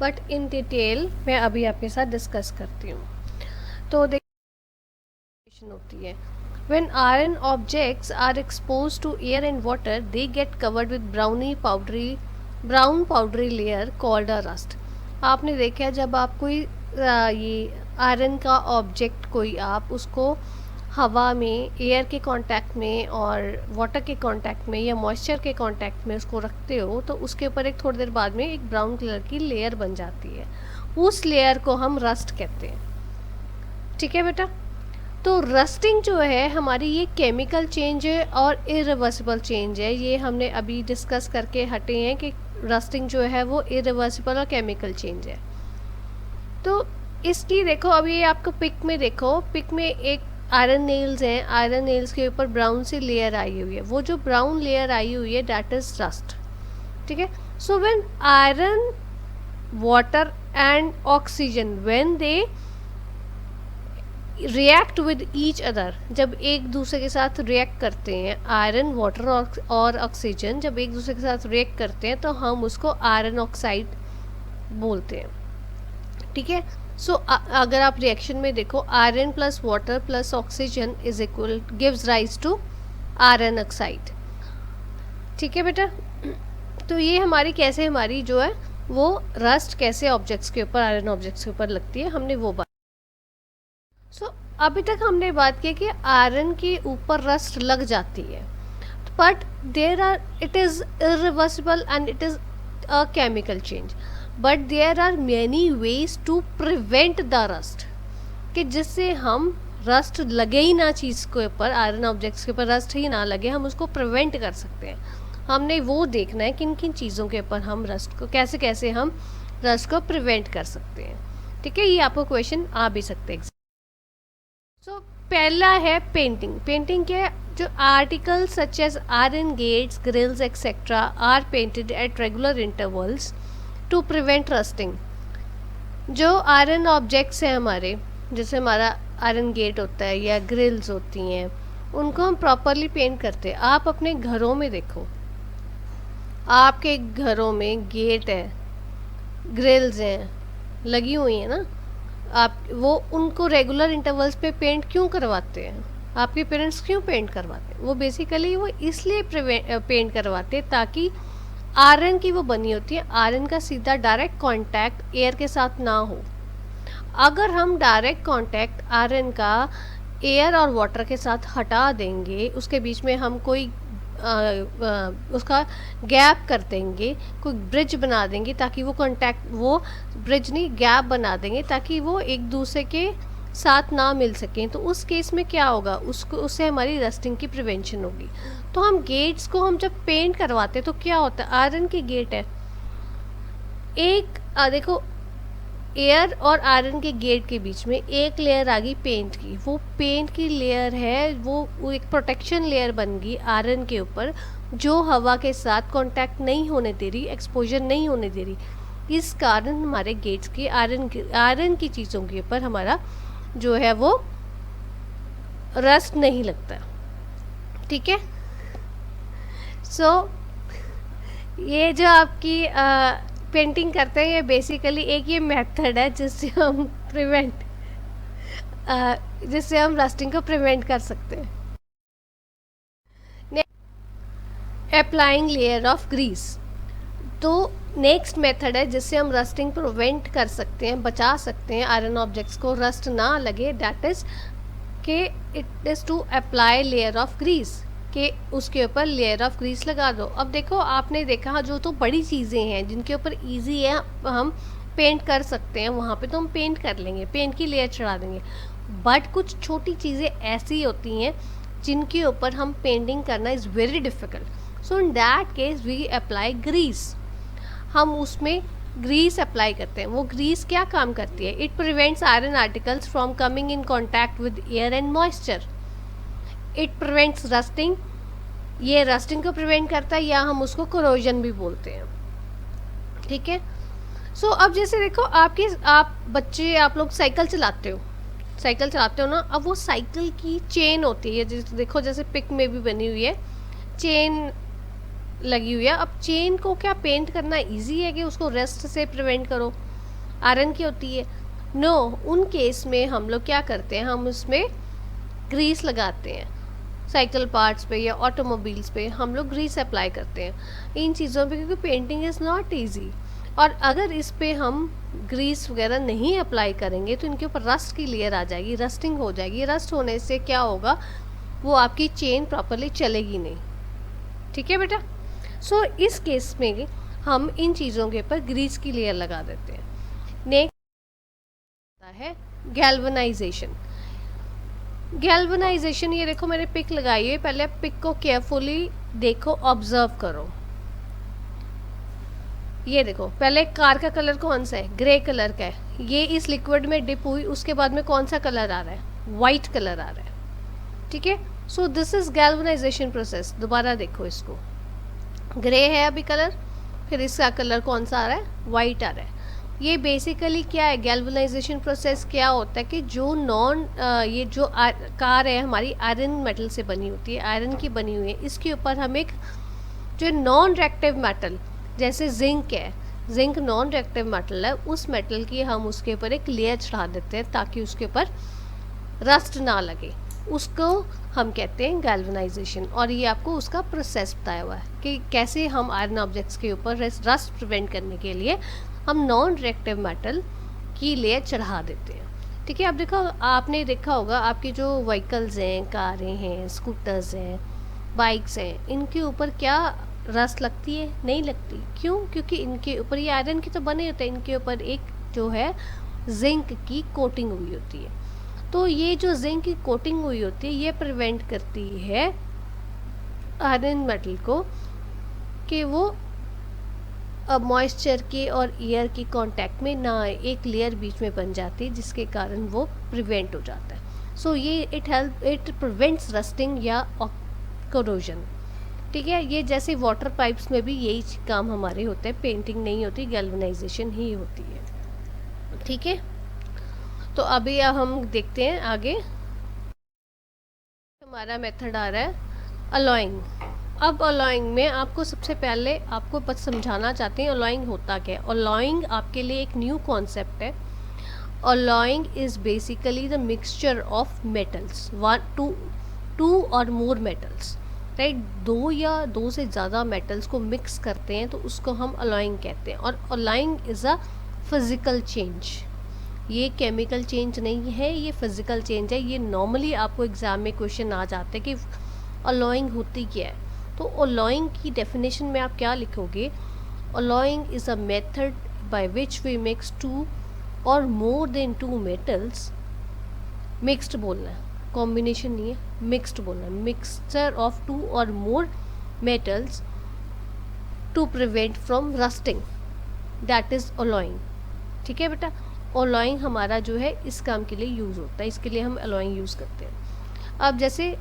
बट इन डिटेल मैं अभी आपके साथ डिस्कस करती हूँ। तो देखिए होती है, when iron objects are exposed to air and water they get covered with brown powdery layer called a rust। आपने देखा है जब आप कोई ये आयरन का ऑब्जेक्ट कोई आप उसको हवा में, एयर के कांटेक्ट में और वाटर के कांटेक्ट में या मॉइस्चर के कांटेक्ट में उसको रखते हो, तो उसके ऊपर एक थोड़ी देर बाद में एक ब्राउन कलर की लेयर बन जाती है, उस लेयर को हम रस्ट कहते हैं। ठीक है बेटा, तो रस्टिंग जो है हमारी ये केमिकल चेंज है और इरिवर्सिबल चेंज है, ये हमने अभी डिस्कस करके हटे हैं कि रस्टिंग जो है वो इरिवर्सिबल और केमिकल चेंज है। तो इसकी देखो अभी ये आपको पिक में देखो, पिक में एक आयरन नेल्स हैं, आयरन नेल्स के ऊपर ब्राउन सी लेयर आई हुई है, वो जो ब्राउन लेयर आई हुई है दैट इज रस्ट। ठीक है, so when iron, water and oxygen when they react with each other, जब एक दूसरे के साथ रिएक्ट करते हैं, आयरन, वाटर और ऑक्सीजन जब एक दूसरे के साथ रिएक्ट करते हैं तो हम उसको आयरन ऑक्साइड बोलते हैं। ठीक है, सो अगर आप रिएक्शन में देखो, iron plus water plus oxygen is equal gives rise to iron oxide. ठीक है बेटा, तो ये हमारी कैसे हमारी जो है वो रस्ट कैसे ऑब्जेक्ट्स के ऊपर, आयरन ऑब्जेक्ट्स के ऊपर लगती है, हमने वो बात। सो अभी तक हमने बात की कि आयरन के ऊपर रस्ट लग जाती है, but there are, it is irreversible and it is a chemical change, but there are many ways to prevent the rust, कि जिससे हम रस्ट लगे ही ना चीज़ के ऊपर, आयरन ऑब्जेक्ट्स के ऊपर रस्ट ही ना लगे, हम उसको प्रिवेंट कर सकते हैं। हमने वो देखना है किन किन चीज़ों के ऊपर हम रस्ट को, कैसे कैसे हम रस्ट को प्रिवेंट कर सकते हैं। ठीक है, ये आपको क्वेश्चन आ भी सकते हैं। सो पहला है पेंटिंग। पेंटिंग क्या है, जो articles such as iron gates, grills etcetera are painted at regular intervals to prevent rusting. जो आयरन ऑब्जेक्ट्स हैं हमारे, जैसे हमारा आयरन गेट होता है या ग्रिल्स होती हैं, उनको हम प्रॉपरली पेंट करते हैं। आप अपने घरों में देखो, आपके घरों में गेट है, ग्रिल्स हैं, लगी हुई हैं ना, आप वो उनको रेगुलर इंटरवल्स पे पेंट क्यों करवाते हैं? आपके पेरेंट्स क्यों पेंट करवाते हैं? वो बेसिकली वो इसलिए पेंट करवाते हैं ताकि आयरन की वो बनी होती है, आयरन का सीधा डायरेक्ट कांटेक्ट एयर के साथ ना हो। अगर हम डायरेक्ट कांटेक्ट आयरन का एयर और वाटर के साथ हटा देंगे, उसके बीच में हम कोई उसका गैप कर देंगे, कोई ब्रिज बना देंगे ताकि वो कांटेक्ट, वो ब्रिज नहीं गैप बना देंगे ताकि वो एक दूसरे के साथ ना मिल सकें, तो उस केस में क्या होगा, उसको उससे हमारी रस्टिंग की प्रिवेंशन होगी। तो हम गेट्स को हम जब पेंट करवाते तो क्या होता है, आयरन की गेट है, एक देखो एयर और आयरन के गेट के बीच में एक लेयर आ गई पेंट की, वो पेंट की लेयर है, वो एक प्रोटेक्शन लेयर बन गई आयरन के ऊपर, जो हवा के साथ कांटेक्ट नहीं होने दे रही, एक्सपोजर नहीं होने दे रही। इस कारण हमारे गेट्स की आयरन की चीज़ों के ऊपर हमारा जो है वो रस्ट नहीं लगता। ठीक है, सो ये जो आपकी पेंटिंग करते हैं, ये बेसिकली एक ये मेथड है जिससे हम रस्टिंग को प्रिवेंट कर सकते हैं। Applying layer of grease. तो नेक्स्ट मेथड है जिससे हम रस्टिंग प्रिवेंट कर सकते हैं, बचा सकते हैं आयरन ऑब्जेक्ट्स को रस्ट ना लगे, दैट इज़ कि it is to apply layer of grease, कि उसके ऊपर लेयर ऑफ ग्रीस लगा दो। अब देखो आपने देखा जो तो बड़ी चीज़ें हैं जिनके ऊपर इजी है हम पेंट कर सकते हैं, वहाँ पे तो हम पेंट कर लेंगे, पेंट की लेयर चढ़ा देंगे। बट कुछ छोटी चीज़ें ऐसी होती हैं जिनके ऊपर हम पेंटिंग करना is very difficult. So in that case we apply grease, हम उसमें ग्रीस अप्लाई करते हैं। वो ग्रीस क्या काम करती है? It prevents iron articles from coming in contact with air and moisture. It prevents rusting, ये रस्टिंग को प्रिवेंट करता है, या हम उसको कोरोजन भी बोलते हैं। ठीक है। सो अब जैसे देखो आप बच्चे, आप लोग साइकिल चलाते हो ना, अब वो साइकिल की चेन होती है, जैसे देखो जैसे पिक में भी बनी हुई है, चेन लगी हुई है। अब चेन को क्या पेंट करना इजी है कि उसको रस्ट से प्रिवेंट करो? आयरन की होती है। नो, उन केस में हम लोग क्या करते हैं, हम उसमें ग्रीस लगाते हैं। साइकिल पार्ट्स पे या ऑटोमोबाइल्स पे हम लोग ग्रीस अप्लाई करते हैं इन चीज़ों पे, क्योंकि पेंटिंग इज़ नॉट ईजी। और अगर इस पे हम ग्रीस वगैरह नहीं अप्लाई करेंगे तो इनके ऊपर रस्ट की लेयर आ जाएगी, रस्टिंग हो जाएगी। रस्ट होने से क्या होगा, वो आपकी चेन प्रॉपरली चलेगी नहीं। ठीक है बेटा। सो इस केस में हम इन चीज़ों के ऊपर ग्रीस की लेयर लगा देते हैं। नेक्स्ट है गैल्वनाइजेशन। गैल्वनाइजेशन, ये देखो मैंने पिक लगाई है, पहले पिक को केयरफुली देखो, ऑब्जर्व करो। ये देखो पहले कार का कलर कौन सा है? ग्रे कलर का है। ये इस लिक्विड में डिप हुई, उसके बाद में कौन सा कलर आ रहा है? वाइट कलर आ रहा है। ठीक है। So this is galvanisation process. दोबारा देखो इसको, ग्रे है अभी कलर, फिर इसका कलर कौन सा आ रहा है? वाइट आ रहा है। ये बेसिकली क्या है, गैल्वनाइजेशन प्रोसेस क्या होता है कि जो ये जो कार है हमारी आयरन मेटल से बनी होती है, आयरन की बनी हुई है, इसके ऊपर हम एक जो नॉन रिएक्टिव मेटल, जैसे जिंक है, जिंक नॉन रिएक्टिव मेटल है, उस मेटल की हम उसके ऊपर एक लेयर चढ़ा देते हैं ताकि उसके ऊपर रस्ट ना लगे। उसको हम कहते हैं गैल्वनाइजेशन। और ये आपको उसका प्रोसेस बताया हुआ है कि कैसे हम आयरन ऑब्जेक्ट्स के ऊपर रस्ट प्रिवेंट करने के लिए हम नॉन रिएक्टिव मेटल की लेयर चढ़ा देते हैं। ठीक है। अब देखो आपने देखा होगा आपकी जो व्हीकल्स हैं, कारें हैं, स्कूटर्स हैं, बाइक्स हैं, इनके ऊपर क्या रस्ट लगती है? नहीं लगती। क्यों? क्योंकि इनके ऊपर, ये आयरन की तो बने होते हैं, इनके ऊपर एक जो है जिंक की कोटिंग हुई होती है। तो ये जो जिंक की कोटिंग हुई होती है ये प्रिवेंट करती है आयरन मेटल को कि वो अब मॉइस्चर के और एयर की कांटेक्ट में ना आए, एक लेयर बीच में बन जाती है जिसके कारण वो प्रिवेंट हो जाता है। सो ये इट प्रिवेंट्स रस्टिंग या कोरोजन। ठीक है। ये जैसे वाटर पाइप्स में भी यही काम हमारे होते हैं, पेंटिंग नहीं होती, गैल्वनाइजेशन ही होती है। ठीक है। तो अभी हम देखते हैं आगे, हमारा मेथड आ रहा है अलॉइंग। अब अलॉइंग में आपको सबसे पहले आपको बस समझाना चाहते हैं अलॉइंग होता क्या है। अलॉइंग आपके लिए एक न्यू कॉन्सेप्ट है। Alloying is basically the mixture of metals, two or more metals, right. दो या दो से ज़्यादा मेटल्स को मिक्स करते हैं तो उसको हम अलॉइंग कहते हैं। और alloying is a physical change, ये केमिकल चेंज नहीं है, ये फिज़िकल चेंज है। ये नॉर्मली आपको एग्ज़ाम में क्वेश्चन आ जाते हैं कि अलॉइंग होती क्या है। तो अलॉइंग की डेफिनेशन में आप क्या लिखोगे? Alloying is a method by which we mix two or more than two metals, mixed बोलना है, कॉम्बिनेशन नहीं है, मिक्स्ड बोलना है, mixture of two or more metals to prevent from rusting, that is alloying. ठीक है बेटा। अलॉइंग हमारा जो है इस काम के लिए यूज़ होता है, इसके लिए हम अलॉइंग यूज़ करते हैं। अब जैसे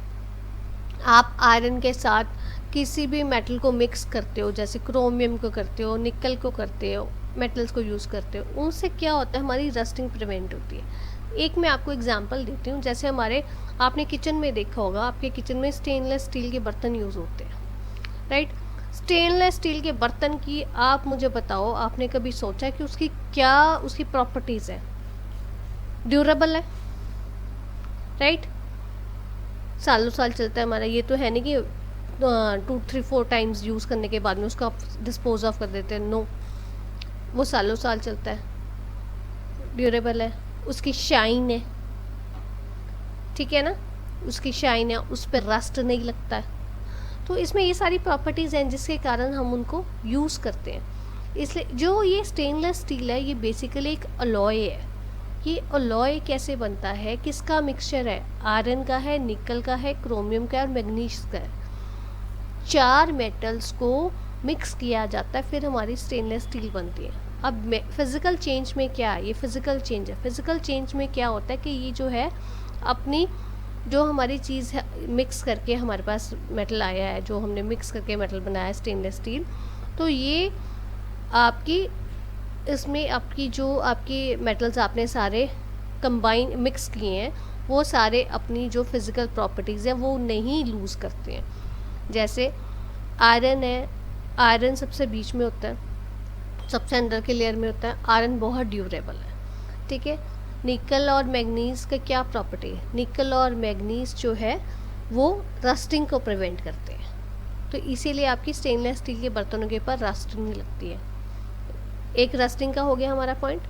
आप आयरन के साथ किसी भी मेटल को मिक्स करते हो, जैसे क्रोमियम को करते हो, निकल को करते हो, मेटल्स को यूज़ करते हो, उनसे क्या होता है, हमारी रस्टिंग प्रिवेंट होती है। एक मैं आपको एग्जांपल देती हूँ। जैसे हमारे, आपने किचन में देखा होगा, आपके किचन में स्टेनलेस स्टील के बर्तन यूज़ होते हैं, राइट। स्टेनलेस स्टील के बर्तन की आप मुझे बताओ, आपने कभी सोचा कि उसकी क्या उसकी प्रॉपर्टीज़ है? ड्यूरेबल है, राइट, सालों साल चलता है हमारा। ये तो है नहीं कि 2-3-4 टाइम्स यूज़ करने के बाद में उसको आप डिस्पोज ऑफ कर देते हैं। नो, वो सालों साल चलता है, ड्यूरेबल है, उसकी शाइन है, ठीक है ना, उसकी शाइन है, उस पर रस्ट नहीं लगता है। तो इसमें ये सारी प्रॉपर्टीज़ हैं जिसके कारण हम उनको यूज़ करते हैं। इसलिए जो ये स्टेनलेस स्टील है ये बेसिकली एक अलॉय है। ये अलॉय कैसे बनता है, किसका मिक्सचर है, आयरन का है, निकल का है, क्रोमियम का है और मैग्नीज का है। 4 मेटल्स को मिक्स किया जाता है, फिर हमारी स्टेनलेस स्टील बनती है। अब फिज़िकल चेंज में क्या है, ये फिज़िकल चेंज है। फिज़िकल चेंज में क्या होता है कि ये जो है अपनी जो हमारी चीज़ है मिक्स करके हमारे पास मेटल आया है, जो हमने मिक्स करके मेटल बनाया है स्टेनलेस स्टील, तो ये आपकी इसमें आपकी जो आपकी मेटल्स आपने सारे कंबाइन मिक्स किए हैं वो सारे अपनी जो फिज़िकल प्रॉपर्टीज़ हैं वो नहीं लूज़ करते हैं। जैसे आयरन है, आयरन सबसे बीच में होता है, सबसे अंदर के लेयर में होता है, आयरन बहुत ड्यूरेबल है, ठीक है। निकल और मैग्नीज का क्या प्रॉपर्टी है, निकल और मैग्नीज जो है वो रस्टिंग को प्रिवेंट करते हैं, तो इसीलिए आपकी स्टेनलेस स्टील के बर्तनों के ऊपर रस्ट नहीं लगती है। एक रस्टिंग का हो गया हमारा पॉइंट,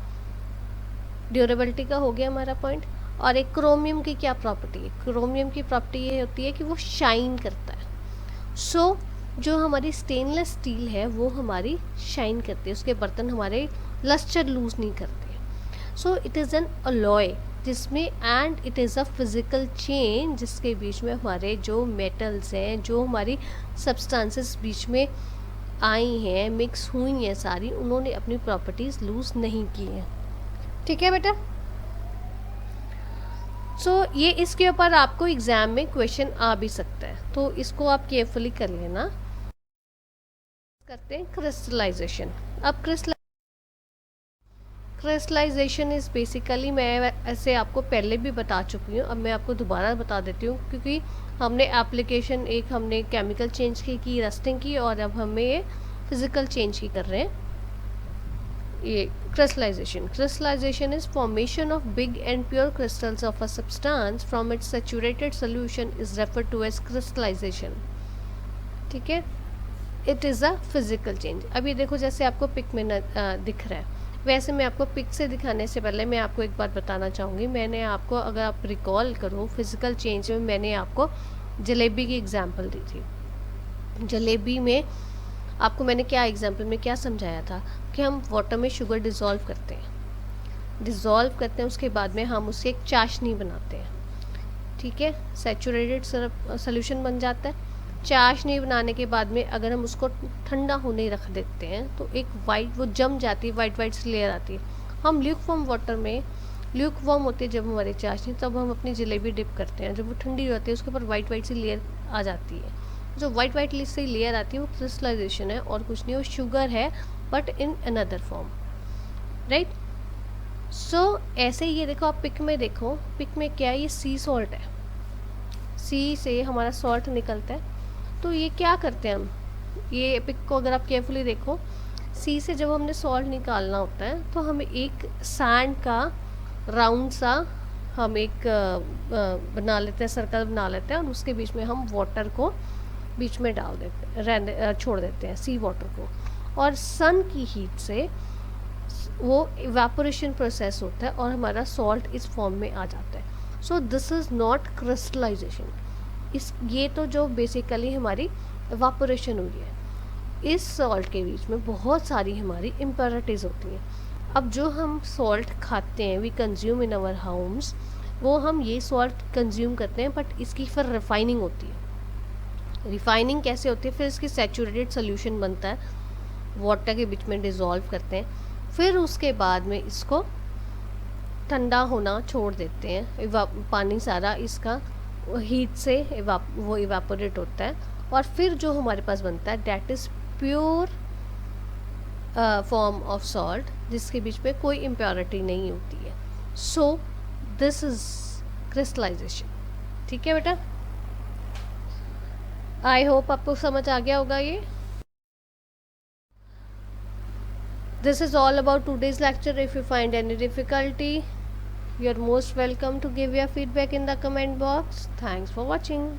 ड्यूरेबिलिटी का हो गया हमारा पॉइंट। और एक क्रोमियम की क्या प्रॉपर्टी है, क्रोमियम की प्रॉपर्टी ये होती है कि वो शाइन करता है। सो जो हमारी स्टेनलेस स्टील है वो हमारी शाइन करती है, उसके बर्तन हमारे लस्टर लूज नहीं करते। So it is an alloy जिसमें and it is a physical change जिसके बीच में हमारे जो मेटल्स हैं, जो हमारी सब्सटेंसेस बीच में आई हैं, मिक्स हुई हैं सारी, उन्होंने अपनी प्रॉपर्टीज़ लूज़ नहीं की हैं, ठीक है बेटा। सो ये इसके ऊपर आपको एग्ज़ाम में क्वेश्चन आ भी सकता है, तो इसको आप केयरफुली कर लेना। करते हैं क्रिस्टलाइजेशन। अब क्रिस्टलाइजेशन इज़ बेसिकली, मैं ऐसे आपको पहले भी बता चुकी हूँ, अब मैं आपको दोबारा बता देती हूँ, क्योंकि हमने एप्लीकेशन एक हमने केमिकल चेंज की रस्टिंग की, और अब हमें ये फिज़िकल चेंज की कर रहे हैं। ये crystallization is formation of big and pure crystals of a substance from its saturated solution is referred to as crystallization, ठीक है। It is a physical change. अब ये देखो जैसे आपको पिक में दिख रहा है, वैसे मैं आपको पिक से दिखाने से पहले मैं आपको एक बात बताना चाहूँगी। मैंने आपको, अगर आप रिकॉल करो, फिज़िकल चेंज में मैंने आपको जलेबी की एग्जांपल दी थी। जलेबी में आपको मैंने क्या एग्जांपल में क्या समझाया था कि हम वाटर में शुगर डिज़ोल्व करते हैं, उसके बाद में हम उससे एक चाशनी बनाते हैं, ठीक है। सैचुरेटेड सोल्यूशन बन जाता है। चाशनी बनाने के बाद में अगर हम उसको ठंडा होने रख देते हैं तो एक वाइट, वो जम जाती है, वाइट सी लेयर आती है। हम ल्यूकवार्म वाटर में, ल्यूकवार्म होती है जब हमारी चाशनी, तब हम अपनी जलेबी डिप करते हैं, जब वो ठंडी हो जाती है उसके ऊपर वाइट सी लेयर आ जाती है। जो वाइट सी लेयर आती है वो क्रिस्टलाइजेशन है और कुछ नहीं, वो शुगर है but in another form, right. So ऐसे ही ये देखो, आप पिक में देखो, पिक में क्या है, ये सी सॉल्ट है, सी से हमारा सॉल्ट निकलता है। तो ये क्या करते हैं हम, ये पिक को अगर आप केयरफुली देखो, सी से जब हमने सॉल्ट निकालना होता है तो हमें एक सैंड का राउंड सा हम एक बना लेते हैं, सर्कल बना लेते हैं, और उसके बीच में हम वाटर को बीच में डाल देते, छोड़ देते हैं सी वाटर को, और सन की हीट से वो इवेपोरेशन प्रोसेस होता है और हमारा सॉल्ट इस फॉर्म में आ जाता है। So this is not crystallisation. ये तो जो बेसिकली हमारी इवेपोरेशन हुई है, इस सॉल्ट के बीच में बहुत सारी हमारी इम्प्योरिटीज़ होती हैं। अब जो हम सॉल्ट खाते हैं, we consume in our homes, वो हम ये सॉल्ट कंज्यूम करते हैं, बट इसकी फिर रिफाइनिंग होती है। रिफाइनिंग कैसे होती है, फिर इसकी सैचुरेटेड सोल्यूशन बनता है, वाटर के बीच में डिज़ोल्व करते हैं, फिर उसके बाद में इसको ठंडा होना छोड़ देते हैं, पानी सारा इसका हीट से वो इवेपोरेट होता है, और फिर जो हमारे पास बनता है that is pure form of salt, जिसके बीच में कोई इम्प्योरिटी नहीं होती है। सो दिस इज़ क्रिस्टलाइजेशन, ठीक है बेटा। आई होप आपको समझ आ गया होगा ये। This is all about today's lecture. If you find any difficulty, you're most welcome to give your feedback in the comment box. Thanks for watching.